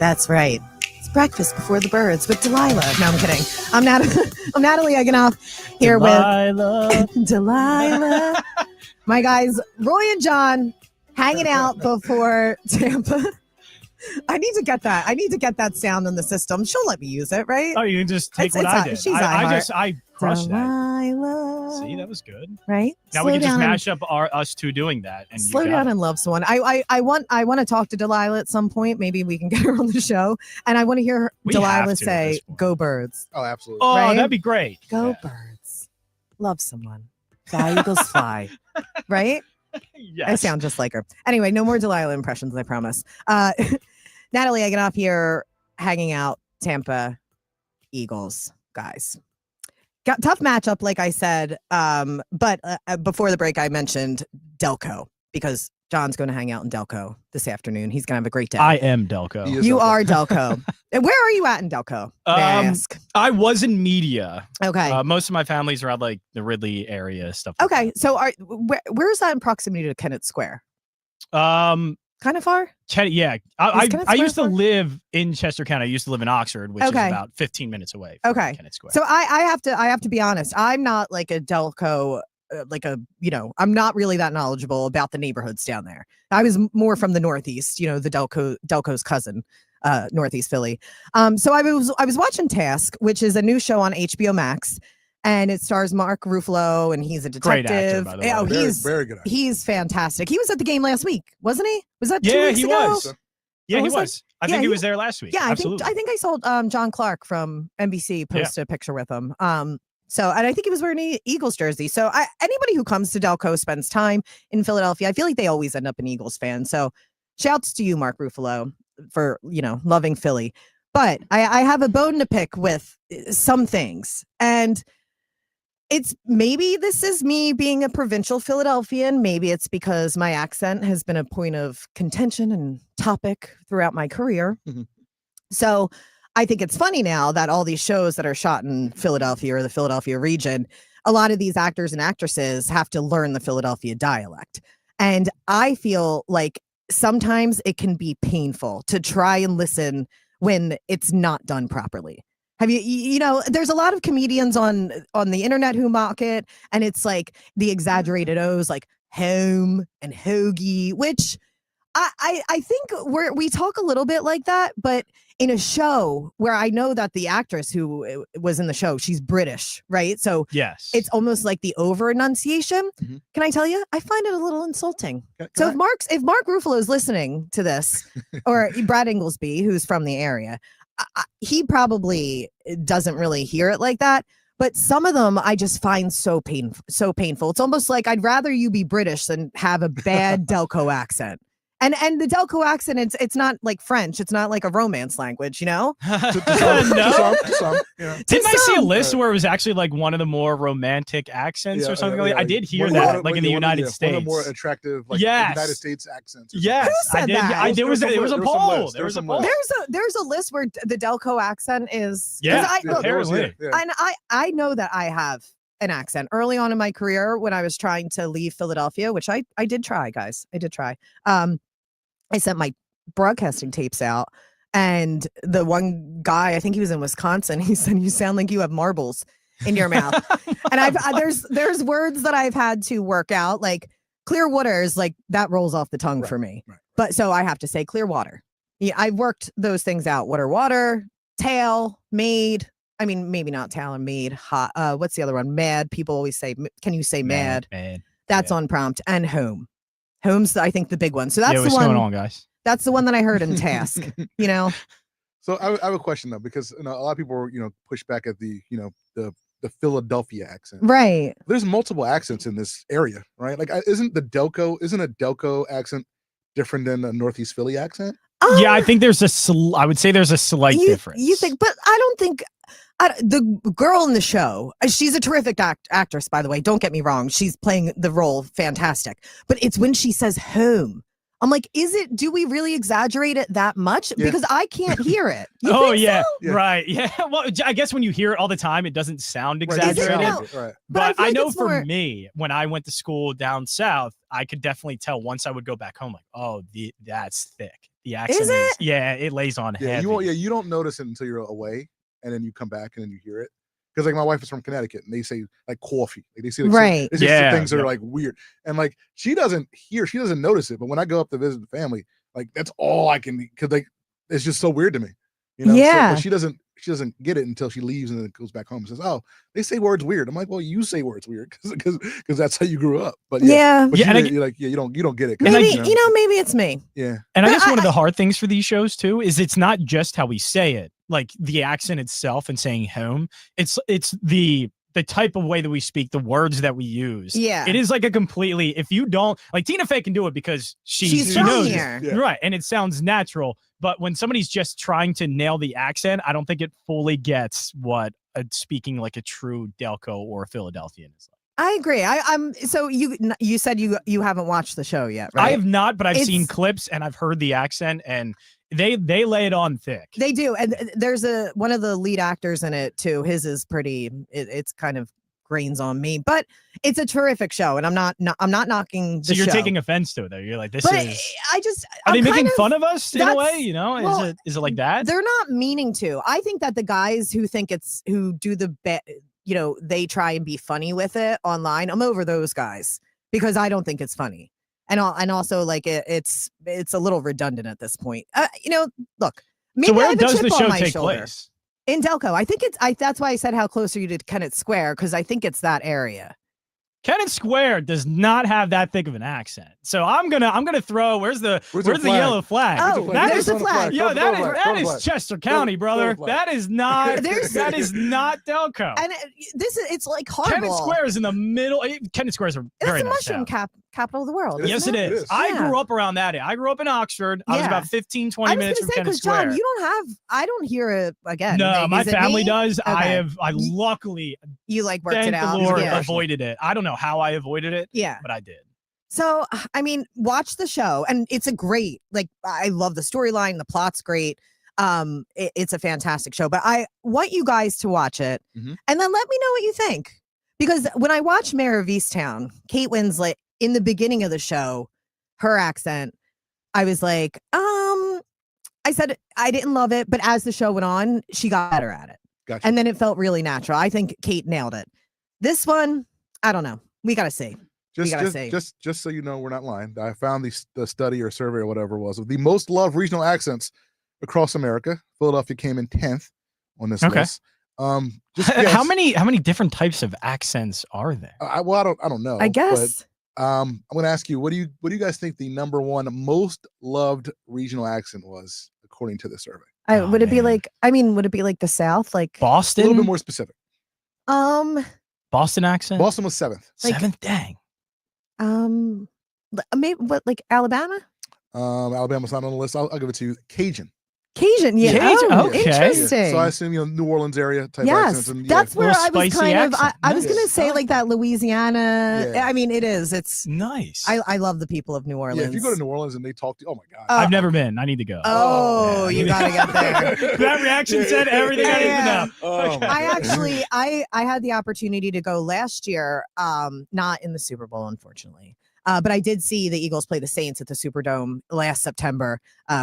S1: That's right. It's breakfast before the birds with Delilah. No, I'm kidding. I'm Natalie Egenolf here with Delilah. My guys, Roy and John hanging out before Tampa. I need to get that. I need to get that sound in the system. She'll let me use it, right?
S2: Oh, you can just take what I did.
S1: She's
S2: I crushed
S1: Delilah.
S2: that. See, that was good.
S1: Right?
S2: Now we can just mash up us two doing that. And
S1: slow down and love someone. I want to talk to Delilah at some point. Maybe we can get her on the show. And I want to hear Delilah say, "Go Birds."
S3: Oh, absolutely.
S2: Oh,
S1: right?
S2: that'd be great.
S1: Go Birds. Love someone. Fly, Eagles, fly. Right?
S2: Yes.
S1: I sound just like her. Anyway, no more Delilah impressions, I promise. Natalie Egenolf here, hanging out, Tampa Eagles, guys. Got tough matchup, like I said. But before the break, I mentioned Delco because John's going to hang out in Delco this afternoon. He's going to have a great day.
S2: I am Delco.
S1: You are Delco. And where are you at in Delco? May I ask?
S2: I was in media.
S1: Okay.
S2: Most of my family's around like the Ridley area stuff.
S1: Okay. So where is that in proximity to Kennett Square? Kind of far?
S2: Yeah. I used to live in Chester County. I used to live in Oxford, which is about 15 minutes away from Kennett Square.
S1: So I have to be honest. I'm not like a Delco, I'm not really that knowledgeable about the neighborhoods down there. I was more from the Northeast, the Delco's cousin, Northeast Philly. So I was watching Task, which is a new show on HBO Max. And it stars Mark Ruffalo, and he's a detective.
S2: Great actor, by the way.
S1: Oh, he's
S3: very good actor.
S1: He's fantastic. He was at the game last week, wasn't he? Was that 2
S2: Yeah,
S1: weeks
S2: he
S1: ago?
S2: was. Yeah, he was. I think he was there last week.
S1: Yeah,
S2: absolutely.
S1: I think I saw John Clark from NBC post a picture with him. And I think he was wearing an Eagles jersey. So anybody who comes to Delco spends time in Philadelphia. I feel like they always end up an Eagles fan. So shouts to you, Mark Ruffalo, for loving Philly. But I have a bone to pick with some things, and maybe this is me being a provincial Philadelphian. Maybe it's because my accent has been a point of contention and topic throughout my career. Mm-hmm. So I think it's funny now that all these shows that are shot in Philadelphia or the Philadelphia region, a lot of these actors and actresses have to learn the Philadelphia dialect. And I feel like sometimes it can be painful to try and listen when it's not done properly. Have there's a lot of comedians on the internet who mock it, and it's like the exaggerated O's, like home and hoagie, which I think we talk a little bit like that, but in a show where I know that the actress who was in the show, she's British, right? So
S2: yes,
S1: it's almost like the over enunciation. Mm-hmm. Can I tell you? I find it a little insulting. So if Mark Ruffalo is listening to this, or Brad Inglesby, who's from the area, he probably doesn't really hear it like that, but some of them I just find so painful. It's almost like I'd rather you be British than have a bad Delco accent. And the Delco accent, it's not like French. It's not like a romance language,
S2: No.
S3: Didn't
S2: I see a list where it was actually like one of the more romantic accents or something like that? I did hear that, like in the United States.
S3: One of the more attractive, United States accents.
S2: Yes,
S1: I did.
S2: There was a poll. There's
S1: a list where the Delco accent is.
S2: Apparently.
S1: And I know that I have an accent early on in my career when I was trying to leave Philadelphia, which I did try, guys. I did try. I sent my broadcasting tapes out, and the one guy, I think he was in Wisconsin, he said, "You sound like you have marbles in your mouth." And there's words that I've had to work out, like Clearwater is like that rolls off the tongue for me. Right. But so I have to say Clearwater. Yeah, I've worked those things out. Water, tail, made. I mean, maybe not tail and made. Hot. What's the other one? Mad. People always say, "Can you say mad?"
S2: Mad.
S1: That's on prompt. And home. Home's, I think, the big one. So that's
S2: yeah,
S1: the
S2: what's
S1: one.
S2: going on, guys?
S1: That's the one that I heard in Task. You know.
S3: So I have a question though, because a lot of people push back at the the Philadelphia accent.
S1: Right.
S3: There's multiple accents in this area, right? Like, isn't a Delco accent different than a Northeast Philly accent?
S2: Yeah, I think there's I would say there's a slight difference.
S1: You think, but I don't think the girl in the show, she's a terrific actress, by the way. Don't get me wrong. She's playing the role fantastic. But it's when she says home. I'm like, do we really exaggerate it that much?
S3: Yeah.
S1: Because I can't hear it. You
S2: Oh,
S1: think
S2: yeah,
S1: so?
S2: right. Yeah. Well, I guess when you hear it all the time, it doesn't sound
S3: Right, it
S2: exaggerated.
S3: sounds right.
S2: But
S1: feel
S2: I
S1: like
S2: know
S1: it's
S2: for
S1: more-
S2: me, when I went to school down south, I could definitely tell once I would go back home, like, oh, that's thick. The accent is, yeah, it lays on
S3: Yeah,
S2: heavy.
S3: you don't notice it until you're away, and then you come back and then you hear it. Because like my wife is from Connecticut, and they say like coffee. Like they say like,
S1: Right.
S3: they say
S2: Yeah,
S3: some things that
S2: yeah.
S3: are like weird, and like she doesn't notice it. But when I go up to visit the family, like that's all I can, because like it's just so weird to me.
S1: Yeah.
S3: But she doesn't get it until she leaves and then goes back home and says, "Oh, they say words weird." I'm like, "Well, you say words weird because that's how you grew up." But
S1: Yeah.
S3: but
S2: Yeah, and
S3: you're like, you don't get it.
S1: Maybe,
S3: you know?
S1: maybe it's me.
S3: Yeah.
S2: And I
S1: But
S2: guess one of
S1: I-
S2: the hard things for these shows too is it's not just how we say it, like the accent itself and saying home. It's the type of way that we speak, the words that we use.
S1: Yeah.
S2: It is like a completely, if you don't, like Tina Fey can do it because she
S1: from
S2: knows it.
S1: here.
S3: Yeah.
S2: Right. And it sounds natural. But when somebody's just trying to nail the accent, I don't think it fully gets what speaking like a true Delco or Philadelphian is like.
S1: I agree. I'm so you said you haven't watched the show yet, right?
S2: I have not, but I've seen
S1: It's-
S2: clips and I've heard the accent, and they lay it on thick.
S1: They do, and there's one of the lead actors in it too. His is pretty. It's kind of grains on me, but it's a terrific show, and I'm not knocking.
S2: So
S1: the
S2: you're
S1: show.
S2: taking offense to it, though. You're like, this
S1: But
S2: is.
S1: Are
S2: Are they making fun of us in a
S1: that's-
S2: way? You know,
S1: well,
S2: is it like that?
S1: They're not meaning to. I think that the guys who do the they try and be funny with it online. I'm over those guys because I don't think it's funny. And also like it's a little redundant at this point. Look, maybe
S2: So where
S1: I have a
S2: does
S1: chip
S2: the
S1: on
S2: show
S1: my
S2: take
S1: shoulder.
S2: place?
S1: In Delco. I think that's why I said how close are you to Kennett Square, because I think it's that area.
S2: Kennett Square does not have that thick of an accent. So I'm gonna throw. Where's the
S3: flag?
S2: yellow flag?
S1: Oh,
S2: That
S1: there's
S2: is-
S1: a flag.
S2: Yo,
S3: Throw the
S2: that
S3: flag.
S2: is Chester County, brother.
S3: flag.
S2: That is not.
S1: There's-
S2: that is not Delco.
S1: And it's like
S2: Kennett
S1: horrible.
S2: Square is in the middle. Kennett Square is a
S1: It's
S2: very
S1: the
S2: nice
S1: mushroom
S2: town.
S1: capital of the world.
S3: It is.
S2: Yes,
S1: isn't
S2: it
S3: It
S2: is.
S3: is.
S2: I
S1: Yeah.
S2: grew up around that area. I grew up in Oxford. I was
S1: Yeah.
S2: about 15, 20
S1: I was
S2: minutes
S1: gonna
S2: from
S1: say,
S2: Kennett
S1: because John,
S2: Square.
S1: I don't hear it again.
S2: No, my
S1: Is it
S2: family
S1: me?
S2: does. I
S1: Okay.
S2: luckily,
S1: You like worked
S2: thank
S1: it out.
S2: the Lord,
S1: Yeah.
S2: avoided it. I don't know how I avoided it,
S1: Yeah.
S2: but I did.
S1: So, I mean, watch the show, and it's a great, like, I love the storyline. The plot's great. It's a fantastic show, but I want you guys to watch it,
S3: Mhm.
S1: and then let me know what you think. Because when I watch Mayor of Easttown, Kate Winslet, in the beginning of the show, her accent, I was like, I said I didn't love it, but as the show went on, she got better at it.
S3: Gotcha.
S1: And then it felt really natural. I think Kate nailed it. This one, I don't know. We got to see.
S3: Just so you know, we're not lying. I found the study or survey or whatever it was of the most loved regional accents across America. Philadelphia came in 10th on this
S2: Okay.
S3: list.
S2: How many different types of accents are there?
S3: I don't know.
S1: I guess.
S3: But, I'm going to ask you, what do you guys think the number one most loved regional accent was according to the survey?
S2: Oh,
S1: Would it be
S2: man.
S1: like, I mean, would it be like the South? Like,
S3: A
S2: Boston?
S3: little bit more specific.
S2: Boston accent?
S3: Boston was 7th.
S1: like-
S2: Seventh? Dang.
S1: Maybe what, like Alabama?
S3: Alabama's not on the list. I'll give it to you. Cajun.
S1: Cajun, yeah.
S2: Cajun,
S1: Oh,
S2: okay.
S1: interesting.
S3: So I assume New Orleans area type
S1: Yes,
S3: accents. And,
S1: that's where
S2: Little
S1: I was
S2: spicy
S1: kind of. I
S2: accent.
S1: was gonna
S3: Nice.
S1: say like that Louisiana.
S3: Yeah.
S1: I mean, it is. It's.
S2: Nice.
S1: I love the people of New Orleans.
S3: yeah, if you go to New Orleans and they talk to you, oh my God.
S2: I've never been. I need to go.
S1: Oh,
S2: Yeah.
S1: you gotta get there.
S2: That reaction said everything I need to
S1: Yeah.
S2: know.
S3: Oh, my
S1: I
S3: God.
S1: actually, I had the opportunity to go last year. Not in the Super Bowl, unfortunately. But I did see the Eagles play the Saints at the Superdome last September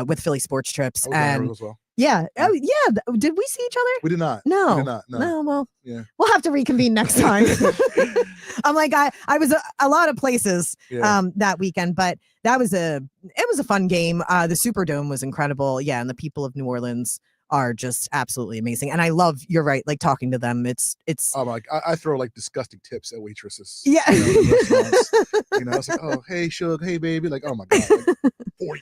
S1: with Philly Sports Trips,
S3: I was down there
S1: and
S3: as well.
S1: yeah, oh yeah. Did we see each other?
S3: We did not.
S1: No,
S3: We did not. No.
S1: Well,
S3: Yeah.
S1: we'll have to reconvene next time. I'm like, I was a lot of places
S3: Yeah.
S1: that weekend, but it was a fun game. The Superdome was incredible. Yeah, and the people of New Orleans are just absolutely amazing. And I love, you're right, like talking to them. It's
S3: like I throw like disgusting tips at waitresses.
S1: Yeah.
S3: In restaurants. It's like, oh, hey, Shug, hey, baby. Like, oh my God, like 40%.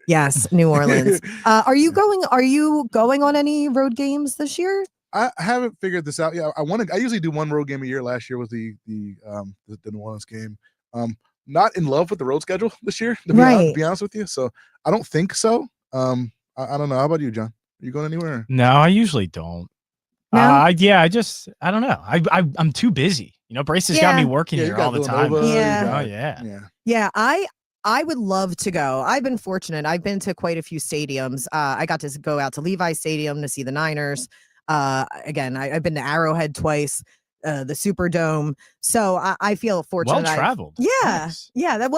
S1: Yes, New Orleans. Are you going on any road games this year?
S3: I haven't figured this out. Yeah, I usually do one road game a year. Last year was the New Orleans game. Not in love with the road schedule this year, to be honest with you. So I don't think so. I don't know. How about you, John? Are you going anywhere?
S2: No, I usually don't.
S1: No?
S2: I don't know. I'm too busy. Brace has got me working here all the time.
S1: Yeah. I would love to go. I've been fortunate. I've been to quite a few stadiums. I got to go out to Levi Stadium to see the Niners. Again, I've been to Arrowhead twice, the Superdome. So I feel fortunate.
S2: Well traveled.
S1: Yeah.
S2: Nice.
S1: Yeah.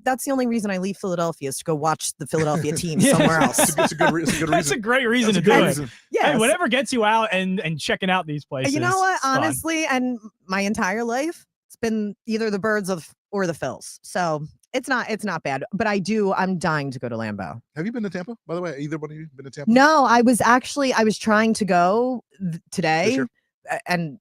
S1: That's the only reason I leave Philadelphia is to go watch the Philadelphia team somewhere else.
S3: It's a good reason.
S2: That's a great reason to do it.
S1: Yeah.
S2: Hey, whatever gets you out and checking out these places.
S1: You know what?
S2: It's fun.
S1: Honestly, and my entire life, it's been either the Birds or the Phils. So it's not bad. But I'm dying to go to Lambeau.
S3: Have you been to Tampa, by the way? Either one of you been to Tampa?
S1: No, I was trying to go today.
S3: Sure.
S1: And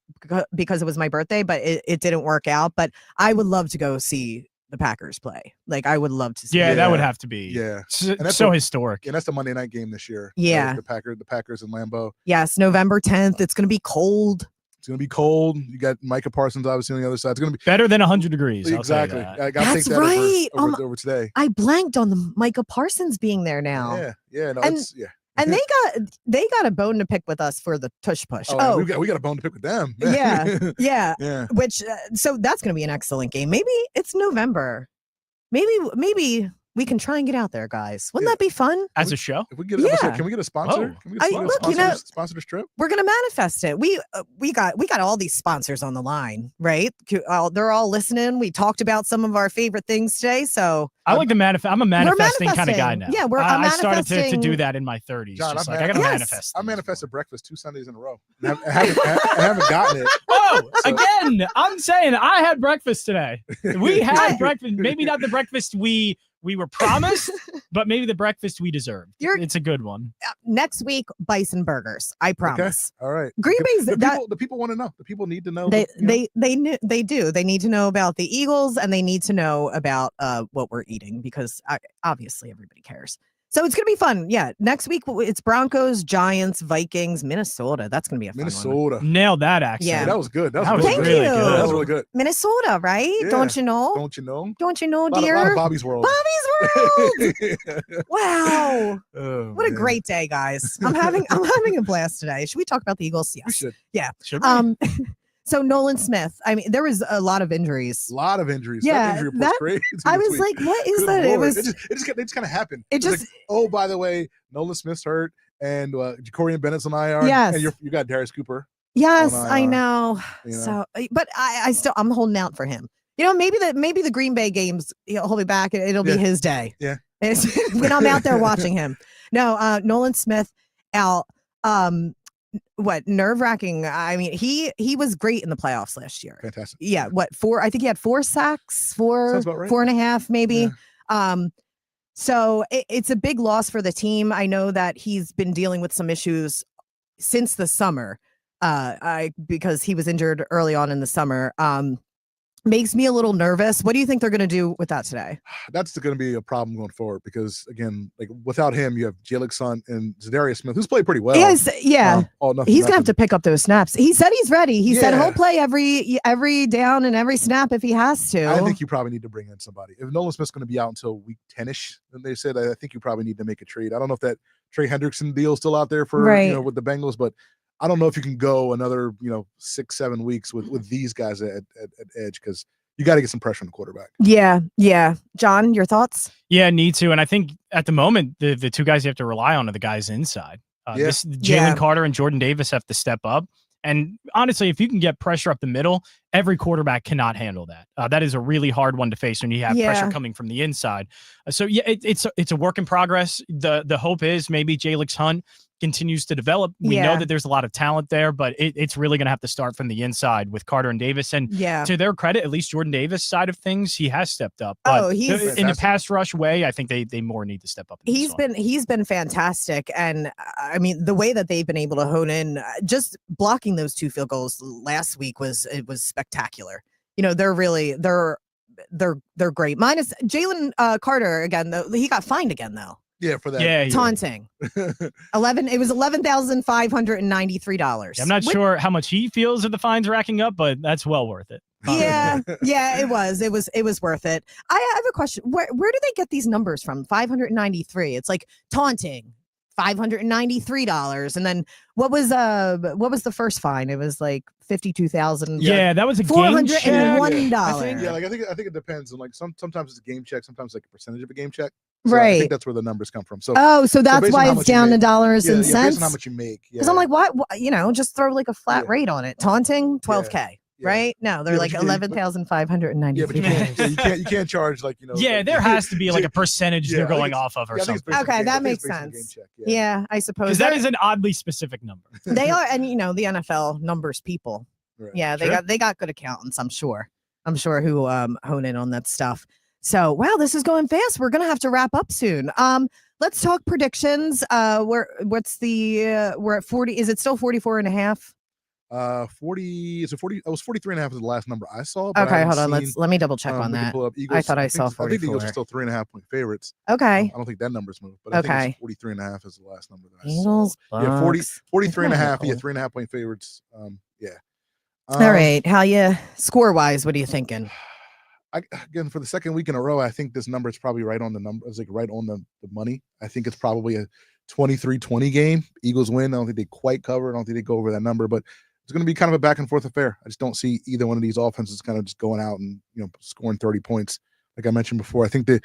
S1: because it was my birthday, but it didn't work out. But I would love to go see the Packers play. Like, I would love to see.
S2: Yeah, that would have to be.
S3: Yeah,
S2: and that's so historic.
S3: And that's the Monday night game this year.
S1: Yeah,
S3: the Packers and Lambeau.
S1: Yes, November 10th. It's going to be cold.
S3: It's going to be cold. You got Micah Parsons obviously on the other side. It's going to be
S2: better than 100 degrees.
S3: Exactly. I got to take that
S1: right.
S3: over today.
S1: I blanked on the Micah Parsons being there now.
S3: Yeah. No,
S1: And they got a bone to pick with us for the tush push.
S3: Oh, we got a bone to pick with them.
S1: Yeah. Which so that's going to be an excellent game. Maybe it's November. Maybe we can try and get out there, guys. Wouldn't that be fun?
S2: As a show?
S3: If we get can we get a sponsor? Can we get sponsor this trip?
S1: We're gonna manifest it. We got all these sponsors on the line, right? They're all listening. We talked about some of our favorite things today. So
S2: I like to manifest. I'm a manifesting kind of guy now.
S1: Yeah,
S2: I started to do that in my 30s.
S3: John,
S2: I got to manifest.
S3: I manifested breakfast 2 Sundays in a row. I haven't gotten it.
S2: Oh, again, I'm saying I had breakfast today. We had breakfast. Maybe not the breakfast we were promised, but maybe the breakfast we deserved. It's a good one.
S1: Next week, bison burgers. I promise.
S3: Okay. All right.
S1: Green Bay's
S3: the people want to know. The people need to know.
S1: They do. They need to know about the Eagles, and they need to know about what we're eating, because obviously everybody cares. So it's going to be fun. Yeah. Next week, it's Broncos, Giants, Vikings, Minnesota. That's going to be a fun one.
S2: Nailed that, actually.
S1: Yeah.
S3: That was good. That
S2: was
S1: Thank
S2: really
S1: you.
S2: good.
S3: That was really good.
S1: Minnesota, right?
S3: Yeah.
S1: Don't you know?
S3: Don't you know?
S1: Don't you know,
S3: A
S1: dear?
S3: lot of Bobby's World.
S1: Bobby's World. Wow.
S3: Oh,
S1: what a great day, guys. I'm having a blast today. Should we talk about the Eagles? Yes.
S3: We should.
S1: Yeah.
S2: Should we?
S1: So Nolan Smith, I mean, there was a lot of injuries.
S3: Yeah, that injury report's crazy.
S1: I was like, what is that?
S3: Lord. It just kind of happened.
S1: It just,
S3: like, oh, by the way, Nolan Smith's hurt, and Jacorian Bennett's on IR.
S1: Yes.
S3: And you got Darius Cooper.
S1: Yes, I know.
S3: You know.
S1: So, but I'm holding out for him. Maybe the Green Bay games, he'll be back. It'll be his day.
S3: Yeah.
S1: When I'm out there watching him. No, Nolan Smith out. Nerve-wracking. I mean, he was great in the playoffs last year.
S3: Fantastic.
S1: Yeah. I think he had 4 sacks, 4.5 maybe.
S3: Yeah.
S1: So it's a big loss for the team. I know that he's been dealing with some issues since the summer, because he was injured early on in the summer. Makes me a little nervous. What do you think they're going to do with that today?
S3: That's going to be a problem going forward, because again, like, without him, you have Jalen Sun and Zadarius Smith, who's played pretty well.
S1: Yes, yeah. He's going to have to
S3: to
S1: pick up those snaps. He said he's ready. He said he'll play every down and every snap if he has to.
S3: I think you probably need to bring in somebody. If Nolan Smith's going to be out until week 10ish, then they said, I think you probably need to make a trade. I don't know if that Trey Hendrickson deal is still out there for with the Bengals, but I don't know if you can go another 6-7 weeks with these guys at edge, because you got to get some pressure on the quarterback.
S1: Yeah. John, your thoughts?
S2: Yeah, need to. And I think at the moment, the two guys you have to rely on are the guys inside. Jalen Carter and Jordan Davis have to step up. And honestly, if you can get pressure up the middle, every quarterback cannot handle that. That is a really hard one to face when you have pressure coming from the inside. So it's a work in progress. The hope is maybe Jalen Hunt continues to develop. We know that there's a lot of talent there, but it's really going to have to start from the inside with Carter and Davis. And to their credit, at least Jordan Davis side of things, he has stepped up. But
S1: he's
S2: in a pass rush way, I think they more need to step up.
S1: He's been fantastic. And I mean, the way that they've been able to hone in, just blocking those 2 field goals last week was spectacular. You know, they're great. Minus Jalen Carter again, though. He got fined again, though.
S3: Yeah, for that.
S1: Taunting. It was $11,593.
S2: I'm not sure how much he feels of the fines racking up, but that's well worth it.
S1: Yeah, it was worth it. I have a question. Where do they get these numbers from? 593. It's like taunting, $593, and then what was the first fine? It was like $52,000.
S2: Yeah, that was a $401.
S3: Yeah, like I think it depends on like sometimes it's a game check, sometimes like a percentage of a game check. So
S1: right.
S3: I think that's where the numbers come from. So
S1: so that's why it's down to dollars and cents.
S3: Based on how much you make.
S1: Because I'm like, what? Just throw like a flat rate on it. Taunting, $12K. Right? No, they're like $11,593.
S3: Yeah, but you can't charge like
S2: Yeah, there has to be like a percentage they're going off of or something.
S1: Okay, that makes sense. Yeah, I suppose
S2: because that is an oddly specific number.
S1: They are, and the NFL numbers people. Right. Yeah, they got good accountants. I'm sure who hone in on that stuff. So wow, this is going fast. We're gonna have to wrap up soon. Let's talk predictions. We're at 40. Is it still 44.5?
S3: 40 is it 40? It was 43.5 is the last number I saw.
S1: Okay, hold on. Let me double check on that.
S3: Eagles,
S1: I thought I saw 44.
S3: I think the Eagles are still 3.5 point favorites.
S1: Okay.
S3: I don't think that number's moved, but I think it's 43.5 is the last number that I
S1: Eagles,
S3: saw. Yeah, 43.5. Yeah, 3.5 point favorites.
S1: All right. How you score wise? What are you thinking?
S3: Again, for the second week in a row, I think this number is probably right on the number. It's like right on the money. I think it's probably a 23-20 game. Eagles win. I don't think they quite cover. I don't think they go over that number, but it's going to be kind of a back and forth affair. I just don't see either one of these offenses kind of just going out and scoring 30 points. Like I mentioned before, I think the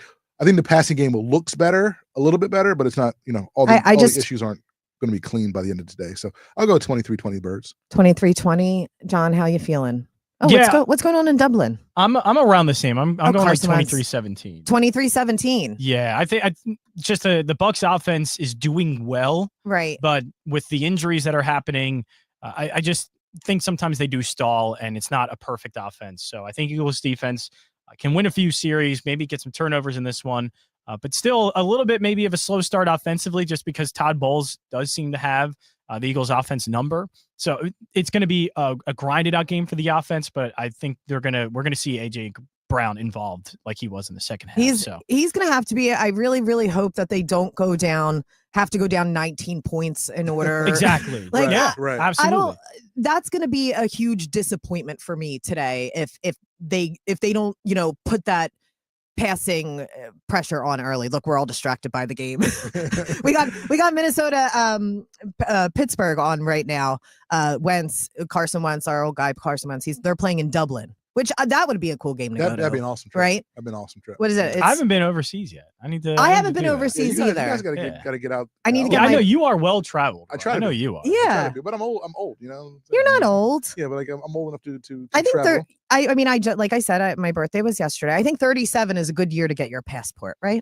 S3: passing game looks better, a little bit better, but it's not. All the issues aren't going to be clean by the end of today. So I'll go 23-20 Birds.
S1: 23-20. John, how you feeling? Oh, what's going on in Dublin?
S2: I'm around the same. I'm going like 23-17.
S1: 23-17.
S2: Yeah, I think just the Bucs offense is doing well,
S1: right?
S2: But with the injuries that are happening, I just think sometimes they do stall, and it's not a perfect offense. So I think Eagles defense can win a few series, maybe get some turnovers in this one, but still a little bit maybe of a slow start offensively, just because Todd Bowles does seem to have the Eagles offense number. So it's going to be a grinded out game for the offense, but I think we're going to see AJ Brown involved like he was in the second half.
S1: He's going to have to be. I really, really hope that they don't have to go down 19 points in order.
S2: Exactly.
S1: Like,
S3: right.
S2: Absolutely.
S1: That's going to be a huge disappointment for me today if they don't, put that passing pressure on early. Look, we're all distracted by the game. we got Minnesota, Pittsburgh on right now. Carson Wentz, our old guy, Carson Wentz. They're playing in Dublin, which that would be a cool game to go to.
S3: That'd be an awesome trip.
S1: Right?
S3: That'd be an awesome trip.
S1: What is it?
S2: I haven't been overseas yet. I
S1: haven't been overseas either.
S3: You guys gotta get out.
S1: I need to get.
S2: I know you are well traveled.
S3: I know
S2: you are.
S1: Yeah,
S3: but I'm old.
S1: You're not old.
S3: Yeah, but like I'm old enough to
S1: I think
S3: travel.
S1: like I said, my birthday was yesterday. I think 37 is a good year to get your passport, right?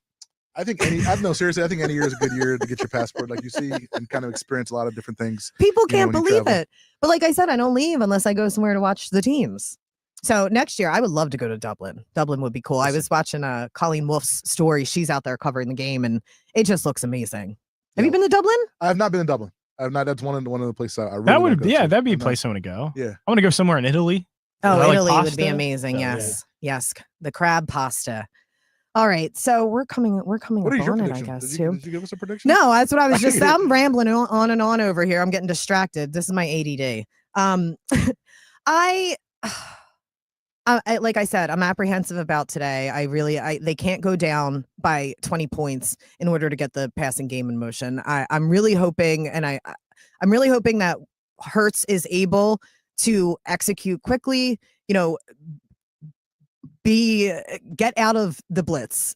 S3: I think seriously, I think any year is a good year to get your passport. Like you see and kind of experience a lot of different things.
S1: People can't believe it. But like I said, I don't leave unless I go somewhere to watch the teams. So next year, I would love to go to Dublin. Dublin would be cool. I was watching Colleen Wolf's story. She's out there covering the game, and it just looks amazing. Have you been to Dublin?
S3: I have not been to Dublin. I have not. That's one of the places I really
S2: that'd be a place I want to go.
S3: Yeah,
S2: I want to go somewhere in Italy.
S1: Oh, Italy would be amazing. Yes, the crab pasta. All right, so we're coming up on it, I guess.
S3: Did you give us a prediction?
S1: No, that's what I was just. I'm rambling on and on over here. I'm getting distracted. This is my ADD. Like I said, I'm apprehensive about today. They can't go down by 20 points in order to get the passing game in motion. I'm really hoping, and I'm really hoping that Hurts is able to execute quickly. Get out of the blitz.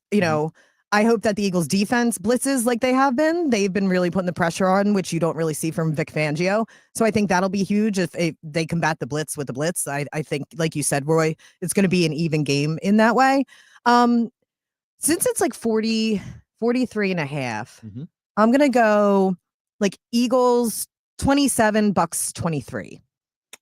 S1: I hope that the Eagles defense blitzes like they have been. They've been really putting the pressure on, which you don't really see from Vic Fangio. So I think that'll be huge if they combat the blitz with the blitz. I think, like you said, Roy, it's going to be an even game in that way. Since it's like 43.5, I'm going to go like Eagles 27, Bucs 23.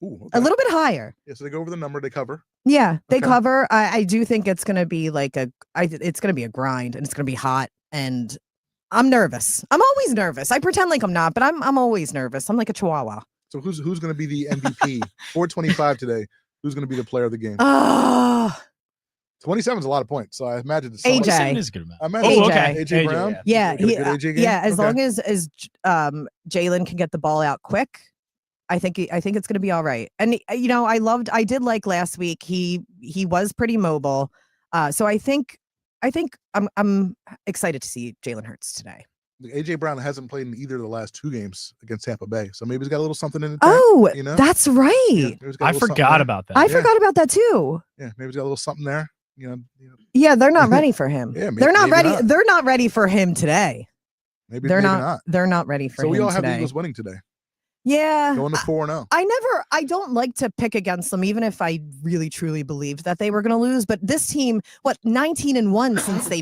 S3: Ooh, okay.
S1: A little bit higher.
S3: Yeah, so they go over the number, they cover.
S1: Yeah, they
S3: Okay.
S1: cover. I do think it's going to be like it's going to be a grind, and it's going to be hot, and I'm nervous. I'm always nervous. I pretend like I'm not, but I'm always nervous. I'm like a chihuahua.
S3: So who's going to be the MVP? 425 today. Who's going to be the player of the game? 27 is a lot of points, so I imagine it's
S1: AJ.
S2: 27 is a good amount.
S3: I imagine AJ Brown.
S1: Yeah,
S3: Good AJ game?
S1: as
S3: Okay.
S1: long as Jalen can get the ball out quick, I think it's going to be all right. And I did like last week. He was pretty mobile, so I think I'm excited to see Jalen Hurts today.
S3: AJ Brown hasn't played in either of the last 2 games against Tampa Bay, so maybe he's got a little something in it.
S1: Oh,
S3: you know?
S1: that's right.
S3: Yeah, maybe he's got a
S2: I
S3: little something
S2: forgot
S3: there.
S2: about that.
S1: I forgot about that too.
S3: Yeah, maybe he's got a little something there.
S1: Yeah, they're not ready for him.
S3: Yeah,
S1: they're not
S3: maybe
S1: ready.
S3: not.
S1: They're not ready for him today.
S3: Maybe
S1: They're
S3: maybe
S1: not. They're not ready for
S3: So
S1: him
S3: we all have the
S1: today.
S3: Eagles winning today.
S1: Yeah.
S3: Going to 4-0.
S1: I don't like to pick against them, even if I really truly believed that they were going to lose. But this team, 19-1 since they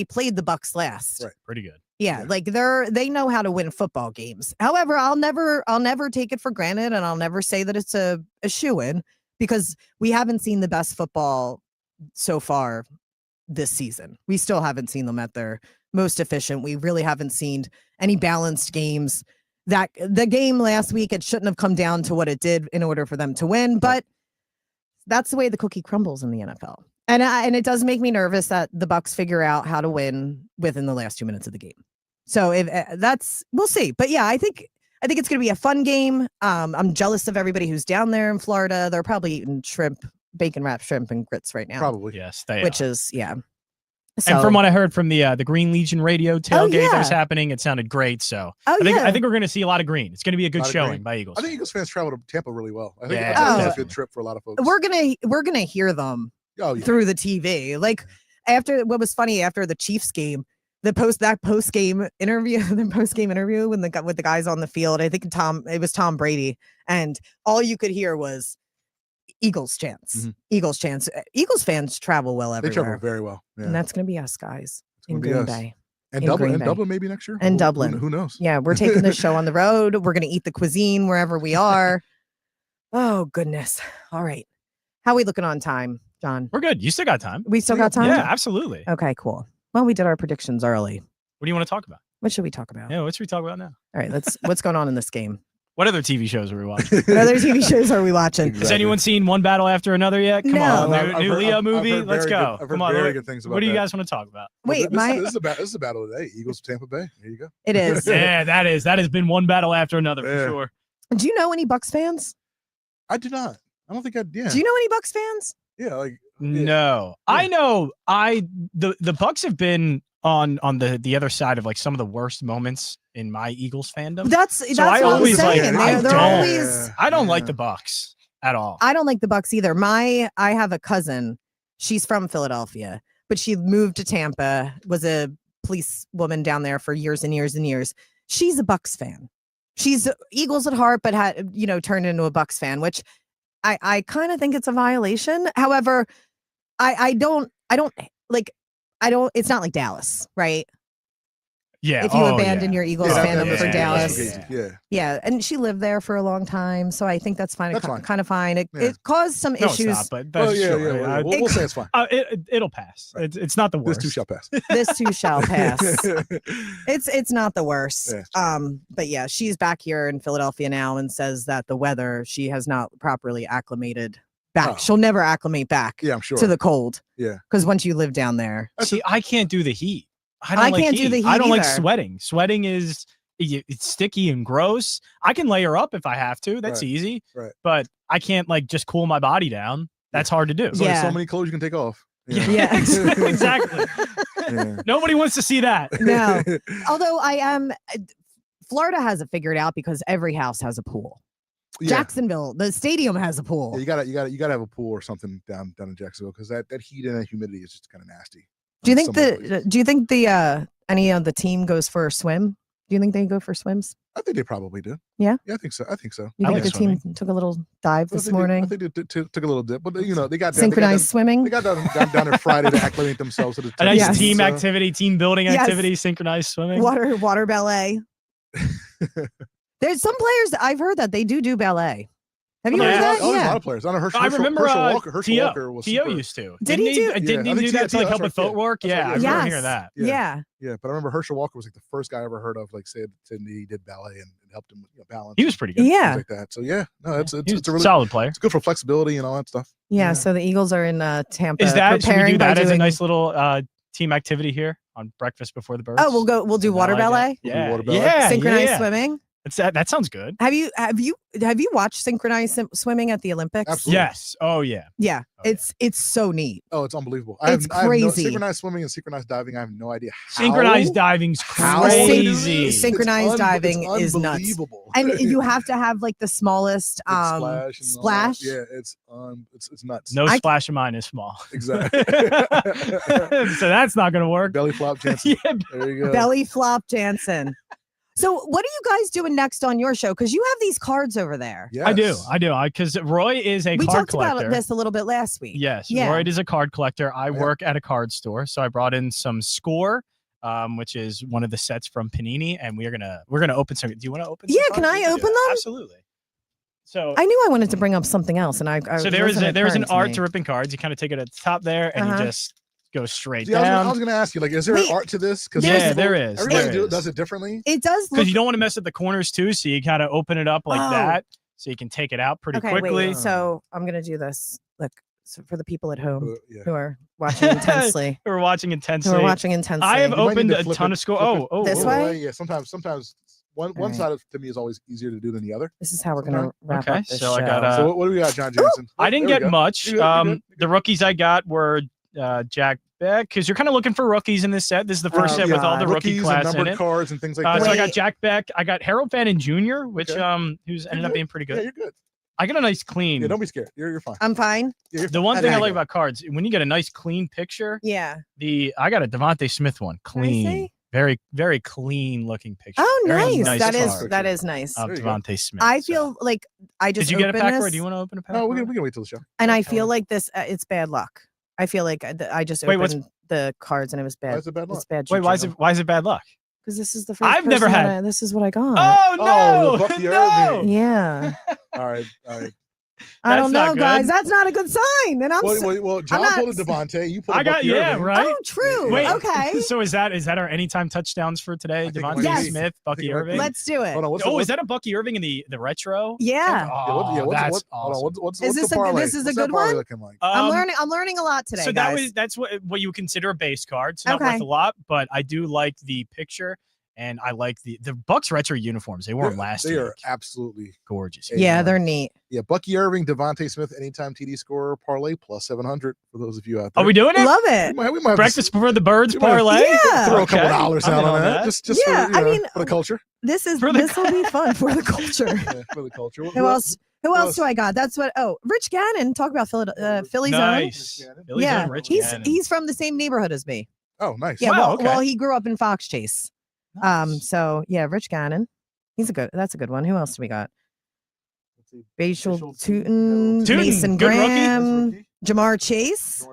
S1: played the Bucs last.
S3: Right.
S2: Pretty good.
S1: Yeah, like they know how to win football games. However, I'll never take it for granted, and I'll never say that it's a shoo-in, because we haven't seen the best football so far this season. We still haven't seen them at their most efficient. We really haven't seen any balanced games. That the game last week, it shouldn't have come down to what it did in order for them to win, but that's the way the cookie crumbles in the NFL. And it does make me nervous that the Bucs figure out how to win within the last 2 minutes of the game. So if we'll see. But yeah, I think it's going to be a fun game. I'm jealous of everybody who's down there in Florida. They're probably eating bacon wrapped shrimp and grits right now.
S3: Probably.
S2: Yes, they
S1: which
S2: are.
S1: is, yeah.
S2: And from what I heard from the Green Legion radio tailgate that was
S1: yeah.
S2: happening, it sounded great. So
S1: Oh,
S2: I think we're going to see a lot of green. It's going to be a good
S3: Lot of
S2: showing
S3: green.
S2: by Eagles.
S3: I think Eagles fans travel to Tampa really well. I think
S2: Yeah,
S3: it's a
S2: definitely.
S3: good trip for a lot of folks.
S1: we're gonna hear them
S3: Oh, yeah.
S1: through the TV. Like after what was funny after the Chiefs game, the post game interview when with the guys on the field. I think it was Tom Brady, and all you could hear was Eagles chants.
S3: Mm-hmm.
S1: Eagles chants. Eagles fans travel well
S3: They
S1: everywhere.
S3: travel very well. Yeah.
S1: And that's gonna be us guys in
S3: gonna be
S1: Green
S3: us.
S1: Bay.
S3: And
S1: in Green
S3: Dublin,
S1: Bay.
S3: Dublin maybe next year.
S1: And
S3: Who-
S1: Dublin.
S3: Who knows?
S1: Yeah, we're taking this show on the road. We're gonna eat the cuisine wherever we are. Oh goodness. All right. How are we looking on time, John?
S2: We're good. You still got time.
S1: We still got time?
S2: Yeah, absolutely.
S1: Okay, cool. Well, we did our predictions early.
S2: What do you want to talk about?
S1: What should we talk about?
S2: Yeah, what should we talk about now?
S1: All right, what's going on in this game?
S2: What other TV shows are we watching?
S1: What other TV shows are we watching?
S2: Has anyone seen One Battle After Another yet? Come
S1: No.
S2: on,
S3: I've
S2: new
S3: heard-
S2: Leo
S3: I've
S2: movie.
S3: heard
S2: Let's
S3: very
S2: go.
S3: good- I've heard
S2: Come on,
S3: very good things about
S2: what do you
S3: that.
S2: guys want to talk about?
S1: Wait,
S3: this is a battle today. Eagles Tampa Bay. Here you go.
S1: It is.
S2: Yeah, that has been one battle after another for
S3: Yeah.
S2: sure.
S1: Do you know any Bucs fans?
S3: I do not. I don't think I. Yeah.
S1: Do you know any Bucs fans?
S3: Yeah. Like.
S2: No, I know. The Bucs have been on the other side of like some of the worst moments in my Eagles fandom.
S1: That's
S2: So I
S1: what
S2: always
S1: I'm
S2: like.
S1: saying.
S2: I
S1: They're
S2: don't-
S1: always.
S2: I don't like the Bucs at all.
S1: I don't like the Bucs either. I have a cousin. She's from Philadelphia, but she moved to Tampa. Was a police woman down there for years and years and years. She's a Bucs fan. She's Eagles at heart, but had turned into a Bucs fan, which I kind of think it's a violation. However, I don't like. It's not like Dallas, right?
S2: Yeah.
S1: If you
S2: oh,
S1: abandon
S2: yeah.
S1: your Eagles
S3: Yeah,
S1: fandom
S3: that's
S1: for
S3: okay.
S1: Dallas.
S3: That's okay. Yeah.
S1: Yeah, and she lived there for a long time, so I think that's fine.
S3: That's fine.
S1: Kind of fine. It,
S3: Yeah.
S1: it caused some
S2: No,
S1: issues.
S2: it's not, but that's
S3: Well, yeah,
S2: sure.
S3: yeah. We'll say it's fine.
S2: It'll pass.
S3: Right.
S2: It's not the worst.
S3: This too shall pass.
S1: This too shall pass. It's not the worst.
S3: Yeah.
S1: But yeah, she's back here in Philadelphia now and says that the weather, she has not properly acclimated back.
S3: Oh.
S1: She'll never acclimate back
S3: Yeah, I'm sure.
S1: to the cold.
S3: Yeah.
S1: Because once you live down there,
S2: See, I can't do the heat.
S1: I
S2: don't like
S1: can't do
S2: heat.
S1: the heat
S2: I don't like
S1: either.
S2: sweating. Sweating is it's sticky and gross. I can layer up if I have to. That's
S3: Right.
S2: easy.
S3: Right.
S2: But I can't like just cool my body down. That's hard to do.
S3: There's only
S1: Yeah.
S3: so many clothes you can take off.
S1: Yeah.
S2: exactly.
S3: Yeah.
S2: Nobody wants to see that.
S1: no. Although I am, Florida has it figured out because every house has a pool.
S3: Yeah.
S1: Jacksonville, the stadium has a pool.
S3: Yeah, you gotta have a pool or something down in Jacksonville because that heat and that humidity is just kind of nasty.
S1: Do you
S3: in
S1: think
S3: some of the places.
S1: Do you think the any of the team goes for a swim? Do you think they go for swims?
S3: I think they probably do.
S1: Yeah?
S3: Yeah, I think so. I think so.
S1: You
S2: I
S1: think
S2: like
S1: the team took a little dive this morning?
S3: I think they took a little dip, but they got
S1: Synchronized swimming?
S3: They got down there Friday to acclimate themselves to the
S2: A nice
S1: Yes.
S2: team
S3: so-
S2: activity, team building
S1: Yes.
S2: activity, synchronized swimming.
S1: Water ballet. There's some players I've heard that they do ballet. Have you heard that?
S3: There's a lot
S1: Yeah.
S3: of players. I know
S2: I remember
S3: Herschel
S2: T.O.
S3: Walker was
S2: T.O.
S3: super.
S2: used to.
S1: Did he do?
S2: Didn't
S3: Yeah, I
S2: he
S3: think
S2: do that to like
S3: T.O.
S2: help with
S3: that's right,
S2: footwork?
S3: yeah.
S2: Yeah, I
S3: That's right,
S2: remember
S1: Yes.
S2: hearing that.
S1: Yeah.
S3: Yeah, but I remember Herschel Walker was like the first guy I ever heard of, like said he did ballet and helped him with balance.
S2: He was pretty good.
S1: Yeah.
S3: Things like that. So yeah, no, it's
S2: He was
S3: a really
S2: solid player.
S3: It's good for flexibility and all that stuff.
S1: Yeah. So the Eagles are in Tampa.
S2: Is that should we
S1: preparing
S2: do
S1: by
S2: that as a
S1: doing-
S2: nice little team activity here on Breakfast Before the Birds?
S1: Oh, we'll do water ballet.
S3: We'll do
S2: Yeah,
S3: water ballet.
S2: yeah,
S1: Synchronized
S2: yeah.
S1: swimming.
S2: That sounds good.
S1: Have you watched synchronized swimming at the Olympics?
S3: Absolutely.
S2: Yes. Oh yeah.
S1: Yeah.
S2: Oh,
S1: It's so neat.
S3: Oh, it's unbelievable.
S1: It's crazy.
S3: Synchronized swimming and synchronized diving. I have no idea how.
S2: Synchronized diving's
S3: how
S2: crazy.
S3: it's
S1: Synchronized diving
S3: it's
S1: is nuts.
S3: unbelievable.
S1: And you have to have like the smallest
S3: Like splash. And all that.
S1: splash.
S3: Yeah, it's nuts.
S2: No splash of mine is small.
S3: Exactly.
S2: So that's not going to work.
S3: Belly flop Jansen.
S2: Yeah,
S3: There you go.
S1: Belly flop Jansen. So what are you guys doing next on your show? Because you have these cards over there.
S3: Yes.
S2: I do. Because Roy is a
S1: We
S2: card
S1: talked
S2: collector.
S1: about this a little bit last week.
S2: Yes,
S1: Yeah.
S2: Roy is a card collector. I
S3: Yeah.
S2: work at a card store, so I brought in some Score, which is one of the sets from Panini, and we're gonna open some. Do you want to open?
S1: Yeah,
S2: some
S1: can
S2: cards?
S1: I
S2: We
S1: open
S2: do that.
S1: them?
S2: Absolutely. So
S1: I knew I wanted to bring up something else, and I
S2: so there's an
S1: occurring
S2: art
S1: me.
S2: to ripping cards. You kind of take it at the top there, and
S1: Uh-huh.
S2: you just go straight
S3: See, I
S2: down.
S3: was going to ask you, like, is there
S1: Wait,
S3: an art to this? Because
S2: yeah, there is.
S3: Everybody
S2: There is.
S3: does it differently.
S1: It does look.
S2: Because you don't want to mess up the corners too, so you kind of open it up like
S1: Oh.
S2: that, so you can take it out pretty
S1: Okay,
S2: quickly.
S1: wait. So I'm gonna do this. Look, so for the people at home
S3: Yeah.
S1: who are watching intensely,
S2: We're watching intensely.
S1: I have
S3: You might
S2: opened
S3: need to
S2: a
S3: flip
S2: ton
S3: it-
S2: of score.
S3: flip it-
S2: Oh,
S1: This
S3: flip
S1: way?
S3: it away. Yeah, sometimes one
S1: right.
S3: side of to me is always easier to do than the other.
S1: This is how we're gonna wrap
S2: Okay,
S1: up this
S2: so I
S1: show.
S2: got,
S3: So what do we got, John Jansen?
S2: I didn't
S3: There we
S2: get
S3: go.
S2: much.
S3: You're good, you're good, you're
S2: The rookies I got were Jack Beck, because you're kind of looking for rookies in this set. This is the first
S1: Oh,
S2: set with all
S1: God.
S2: the rookie
S3: Rookies
S2: class
S3: and
S2: in
S3: numbered
S2: it.
S3: cards and things like
S2: So
S3: that.
S2: I got
S1: Wait.
S2: Jack Beck. I got Harold Fannin Jr., which
S3: Okay.
S2: who's ended
S3: You're
S2: up being pretty
S3: Yeah,
S2: good.
S3: you're good.
S2: I got a nice clean.
S3: Yeah, don't be scared. You're fine.
S1: I'm fine.
S3: Yeah, you're
S2: The one thing I
S1: Okay.
S2: like about cards, when you get a nice clean picture,
S1: Yeah.
S2: I got a Devontae Smith one, clean,
S1: see?
S2: very very clean looking picture.
S1: Oh,
S2: Very
S1: nice. That is
S2: card
S1: that is nice.
S2: of
S3: There you go.
S2: Devontae Smith.
S1: I
S2: so.
S1: feel like I just
S2: Did you get a
S1: opened
S2: pack,
S1: this,
S2: or do you want to open a pack?
S3: No, we
S2: Roy?
S3: can wait till the show.
S1: and I
S2: Okay.
S1: feel like this. It's bad luck. I feel like I just
S2: Wait, what's-
S1: opened the cards and it was bad.
S3: Why is it bad luck?
S1: It's bad.
S2: Wait, why is it bad luck?
S1: Because this is the first.
S2: I've never
S1: person that
S2: had-
S1: this is what I got.
S2: Oh no!
S3: the Bucky
S2: no!
S3: Irving.
S1: Yeah.
S3: All right.
S1: I don't
S2: That's not
S1: know,
S2: good.
S1: guys. That's not a good sign. And I'm.
S3: Well, John
S1: not-
S3: pulled a Devontae. You pulled a
S2: I got
S3: Bucky
S2: yeah,
S3: Irving.
S2: right.
S1: Oh, true.
S2: Wait,
S1: Okay.
S2: So is that our anytime touchdowns for today?
S3: I think it
S2: Devontae
S3: might
S1: Yes.
S3: be.
S2: Smith,
S3: I think
S2: Bucky
S3: it might be.
S2: Irving.
S1: Let's do it.
S3: Hold on. What's
S2: Oh, is that a Bucky Irving in the retro?
S1: Yeah.
S2: Oh, that's
S3: hold on,
S2: awesome.
S3: what's
S1: Is
S3: the
S1: this
S3: parlay?
S1: this is a
S3: What's that
S1: good
S3: parlay
S1: one?
S3: looking like?
S1: I'm learning a lot today,
S2: So
S1: guys.
S2: that's what you would consider a base card. It's not
S1: Okay.
S2: worth a lot, but I do like the picture, and I like the Bucs retro uniforms. They wore them last
S3: They
S2: week.
S3: are absolutely
S2: Gorgeous.
S1: Yeah, they're neat.
S3: Yeah, Bucky Irving, Devontae Smith, anytime TD scorer parlay plus 700 for those of you out there.
S2: Are we doing it?
S1: Love
S3: We
S1: it.
S3: might have
S2: Breakfast before the birds
S3: we might have-
S2: parlay.
S1: Yeah.
S3: throw a couple
S2: Okay.
S3: dollars
S2: I'm
S3: out
S2: in
S3: on
S2: on
S3: that.
S2: that.
S3: Just
S1: Yeah,
S3: for, you
S1: I
S3: know,
S1: mean,
S3: for the culture.
S1: This
S2: For the-
S1: will be fun for the culture.
S3: Yeah, for the culture.
S1: Who else? Who else do I got? That's what. Oh, Rich Gannon. Talk about Philly's own.
S2: Nice. Philly's
S1: Yeah,
S2: own Rich
S1: he's
S2: Gannon.
S1: he's from the same neighborhood as me.
S3: Oh, nice.
S1: Yeah,
S2: Wow, okay.
S1: well, he grew up in Fox Chase. So yeah, Rich Gannon. That's a good one. Who else do we got? Bashal Tootin,
S2: Tootin,
S1: Mason
S2: good rookie.
S1: Graham, Jamar Chase.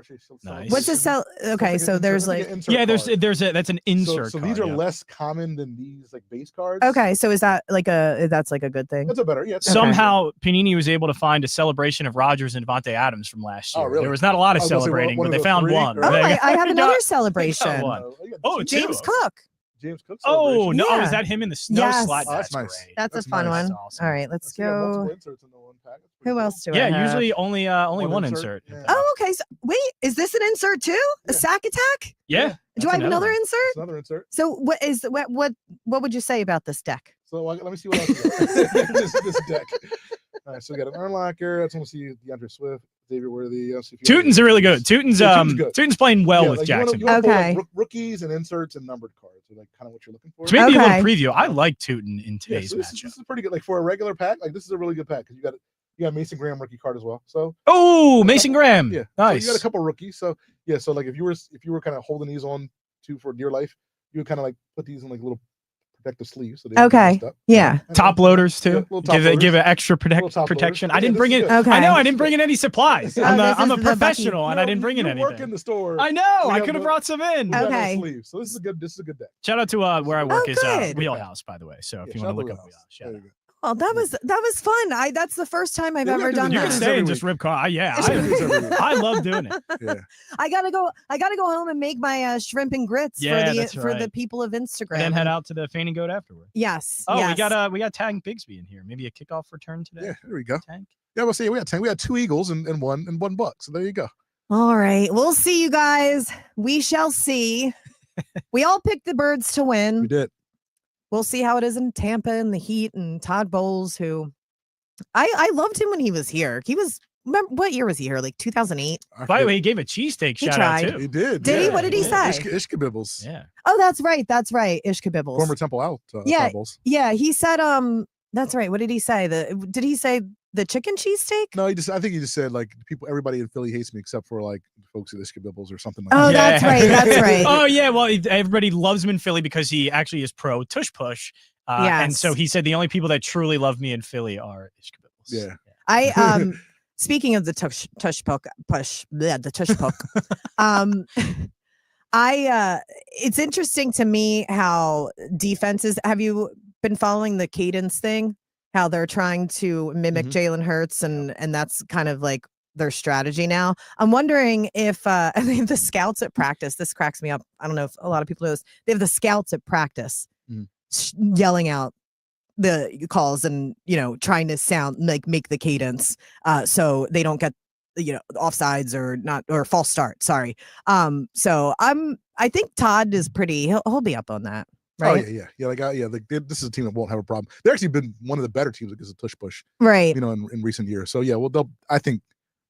S2: Nice.
S1: What's a sell? Okay, so there's like.
S2: Yeah, that's an insert.
S3: So
S2: card,
S3: these are
S2: yeah.
S3: less common than these like base cards.
S1: Okay, so is that like that's like a good thing?
S3: That's a better. Yeah. it's-
S2: Somehow Panini was able to find a celebration of Rodgers and Devontae Adams from last
S3: Oh,
S2: year.
S3: really?
S2: There was not a lot of
S3: I was gonna say,
S2: celebrating,
S3: one
S2: but
S3: of
S2: they
S3: the
S2: found
S3: three,
S2: one.
S3: or-
S1: Oh,
S2: They got-
S1: I have
S2: they
S1: another
S2: got
S1: celebration.
S2: one.
S3: you got
S2: Oh,
S3: the
S1: James
S2: two.
S1: Cook.
S3: James Cook.
S2: Oh
S3: celebration.
S2: no!
S1: Yeah.
S2: Is that him in the snow
S1: Yes.
S2: slide?
S3: Oh, that's
S2: That's
S3: nice.
S2: great.
S1: That's a
S3: That's
S1: fun
S3: nice.
S1: one.
S2: That's awesome.
S1: All right, let's
S3: You got multiple
S1: go.
S3: inserts in the one pack. That's pretty
S1: Who
S3: cool.
S1: else do I
S2: Yeah,
S1: have?
S2: usually only one insert.
S3: Yeah.
S1: Oh, okay. So, wait, is this an insert too? A
S3: Yeah.
S1: sack attack?
S2: Yeah.
S1: Do
S2: that's
S1: I have another
S2: one.
S1: insert?
S3: It's another insert.
S1: So what would you say about this deck?
S3: So let me see what else we got. this deck. All right, so we got an Urlacher. That's want to see DeAndre Swift, Xavier Worthy.
S2: Tootin's are really good. Tootin's
S3: Yeah, Tootin's good.
S2: Tootin's playing well
S3: Yeah,
S2: with
S3: like, you wanna-
S2: Jackson.
S3: you wanna pull, like,
S1: Okay.
S3: rookies and inserts and numbered cards. So like kind of what you're looking for.
S2: So maybe a
S1: Okay.
S2: little preview. I like Tootin in
S3: Yeah,
S2: today's
S3: so this
S2: matchup.
S3: is pretty good. Like for a regular pack, like this is a really good pack because you got Mason Graham rookie card as well. So
S2: Oh, Mason Graham.
S3: yeah,
S2: Nice.
S3: So you got a couple rookies. So yeah, so like if you were kind of holding these on to for dear life, you would kind of like put these in like little protective sleeves. So they don't get
S1: Okay.
S3: messed up.
S1: Yeah.
S3: And
S2: Top loaders
S3: yeah,
S2: too.
S3: little top loaders.
S2: Give it extra
S3: Little top
S2: protection.
S3: loaders.
S2: I didn't
S3: Yeah,
S2: bring
S3: this
S2: it.
S3: is good.
S1: Okay.
S2: I know I didn't bring in any supplies.
S1: Oh,
S2: I'm
S1: this
S2: a
S1: is the Bucky.
S2: professional, and I didn't bring in
S3: You
S2: anything.
S3: work in the store.
S2: I know.
S3: We
S2: I
S3: have
S2: could have
S3: the-
S2: brought some in.
S3: We got no
S1: Okay.
S3: sleeves. So this is a good day.
S2: Shout out to where I work is
S1: good.
S2: Wheelhouse, by the way. So if
S3: Yeah,
S2: you
S3: shout
S2: want to
S3: out
S2: look up
S3: Wheelhouse.
S2: Wheelhouse, shout
S3: There
S2: out.
S3: you go.
S1: Well, that was fun. That's the first time I've
S3: Yeah, we
S1: ever
S3: have to do
S1: done
S3: the
S2: You can
S1: that.
S3: news
S2: stay
S3: every
S2: and
S3: week.
S2: just rip car. Yeah,
S3: We have to do this every week.
S2: I love doing it.
S3: Yeah.
S1: I gotta go home and make my shrimp and grits
S2: Yeah, that's
S1: for the
S2: right.
S1: people of Instagram.
S2: And then head out to the Fain and Goat afterward.
S1: Yes.
S2: Oh,
S1: yes.
S2: we got Tank Bigsby in here. Maybe a kickoff return today.
S3: Yeah, there we go.
S2: Tank.
S3: Yeah, we'll see. We had 2 Eagles and one Buck. So there you go.
S1: All right. We'll see you guys. We shall see. We all picked the Birds to win.
S3: We did.
S1: We'll see how it is in Tampa and the Heat and Todd Bowles, who I loved him when he was here. He was, what year was he here? Like 2008?
S2: By the way, he gave a cheesesteak
S1: He
S2: shout
S1: tried.
S2: out too.
S3: He did.
S1: Did he?
S3: yeah.
S1: What did he
S2: Yeah.
S1: say?
S3: Ishkabibbles.
S2: Yeah.
S1: Oh, that's right. That's right. Ishka Bibbles.
S3: Former Temple Out.
S1: Yeah.
S3: Bubbles.
S1: Yeah, he said, that's right. What did he say? Did he say the chicken cheesesteak?
S3: No, I think he just said like everybody in Philly hates me except for like folks at Ishkabibbles or something like
S1: Oh,
S3: that.
S1: that's right. That's right.
S2: Oh yeah, well everybody loves him in Philly because he actually is pro tush push. And so
S1: Yes.
S2: he said the only people that truly love me in Philly are Ishkabibbles.
S3: Yeah.
S1: I speaking of the tush puck, the tush puck. It's interesting to me how defenses, have you been following the cadence thing? How they're trying to mimic Jalen Hurts and that's kind of like their strategy now. I'm wondering if I mean the scouts at practice, this cracks me up. I don't know if a lot of people know this. They have the scouts at practice yelling out the calls and trying to sound like make the cadence so they don't get offsides or not or false start. Sorry. So I think Todd is pretty. He'll be up on that. Right.
S3: Oh yeah. This is a team that won't have a problem. They've actually been one of the better teams against the tush push.
S1: Right.
S3: In recent years. So yeah, well, I think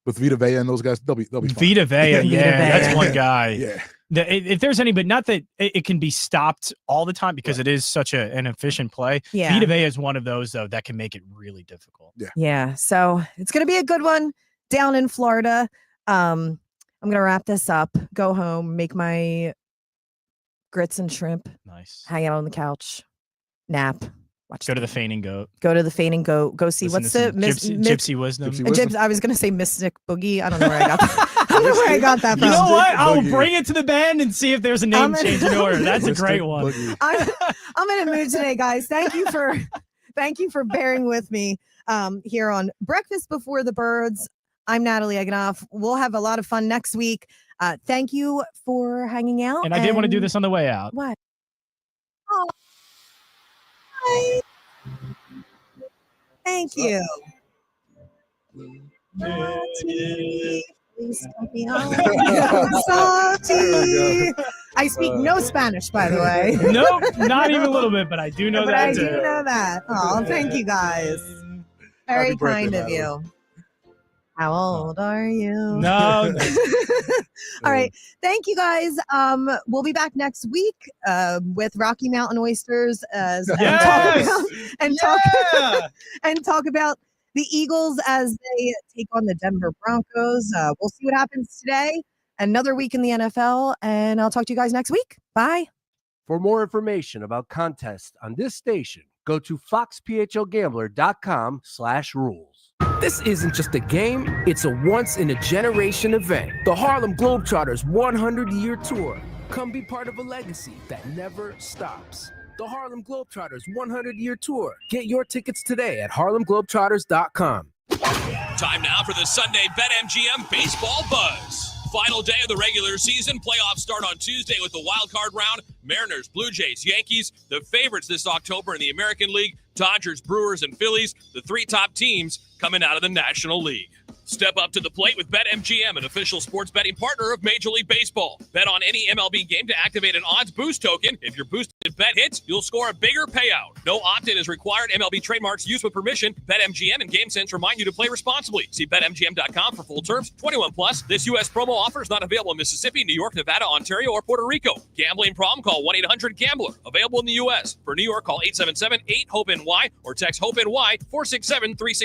S3: with Vita Vea and those guys, they'll be fine.
S2: Vita Vea, yeah, that's one guy.
S3: Yeah.
S2: If there's any, but not that it can be stopped all the time because it is such an efficient play.
S1: Yeah.
S2: Vita Vea is one of those though that can make it really difficult.
S3: Yeah.
S1: Yeah. So it's gonna be a good one down in Florida. I'm gonna wrap this up, go home, make my grits and shrimp,
S2: Nice.
S1: hang out on the couch, nap, watch.
S2: Go to the Fain and Goat.
S1: Go to the Fain and Goat. Go see
S2: Listen
S1: what's
S2: to
S1: the
S2: some Gypsy Wisdom.
S1: I was gonna say Mystic Boogie. I don't know where I got that. I don't know where I got that
S2: You
S1: from.
S2: know what?
S3: Boogie.
S2: I'll bring it to the band and see if there's a name change in order. That's a great one.
S1: I'm in a mood today, guys. Thank you for bearing with me here on Breakfast Before the Birds. I'm Natalie Egenolf. We'll have a lot of fun next week. Thank you for hanging out.
S2: And I did want to do this on the way out.
S1: What? Oh, hi. Thank you. Please don't be salty. I speak no Spanish, by the way.
S2: Nope, not even a little bit, but I do know
S1: But
S2: that
S1: I
S2: too.
S1: do know that. Oh, thank you guys. Very
S3: Happy birthday,
S1: kind of
S3: Natalie.
S1: you. How old are you?
S2: No.
S1: All right. Thank you guys. We'll be back next week with Rocky Mountain Oysters and talk about the Eagles as they take on the Denver Broncos. We'll see what happens today. Another week in the NFL, and I'll talk to you guys next week. Bye.
S6: For more information about contests on this station, go to foxphlgambler.com/rules. This isn't just a game, it's a once-in-a-generation event. The Harlem Globetrotters 100-year tour. Come be part of a legacy that never stops. The Harlem Globetrotters 100-year tour. Get your tickets today at harlemglobetrotters.com.
S12: Time now for the Sunday BetMGM Baseball Buzz. Final day of the regular season. Playoffs start on Tuesday with the wild card round. Mariners, Blue Jays, Yankees, the favorites this October in the American League. Dodgers, Brewers, and Phillies, the three top teams coming out of the National League. Step up to the plate with BetMGM, an official sports betting partner of Major League Baseball. Bet on any MLB game to activate an odds boost token. If your boosted bet hits, you'll score a bigger payout. No opt-in is required. MLB trademarks used with permission. BetMGM and GameSense remind you to play responsibly. See BetMGM.com for full terms. 21 plus. This U.S. promo offer is not available in Mississippi, New York, Nevada, Ontario, or Puerto Rico. Gambling problem? Call 1-800-GAMBLER. Available in the U.S. For New York, call 877-8-HOPE-NY or text HOPE-NY 467-369.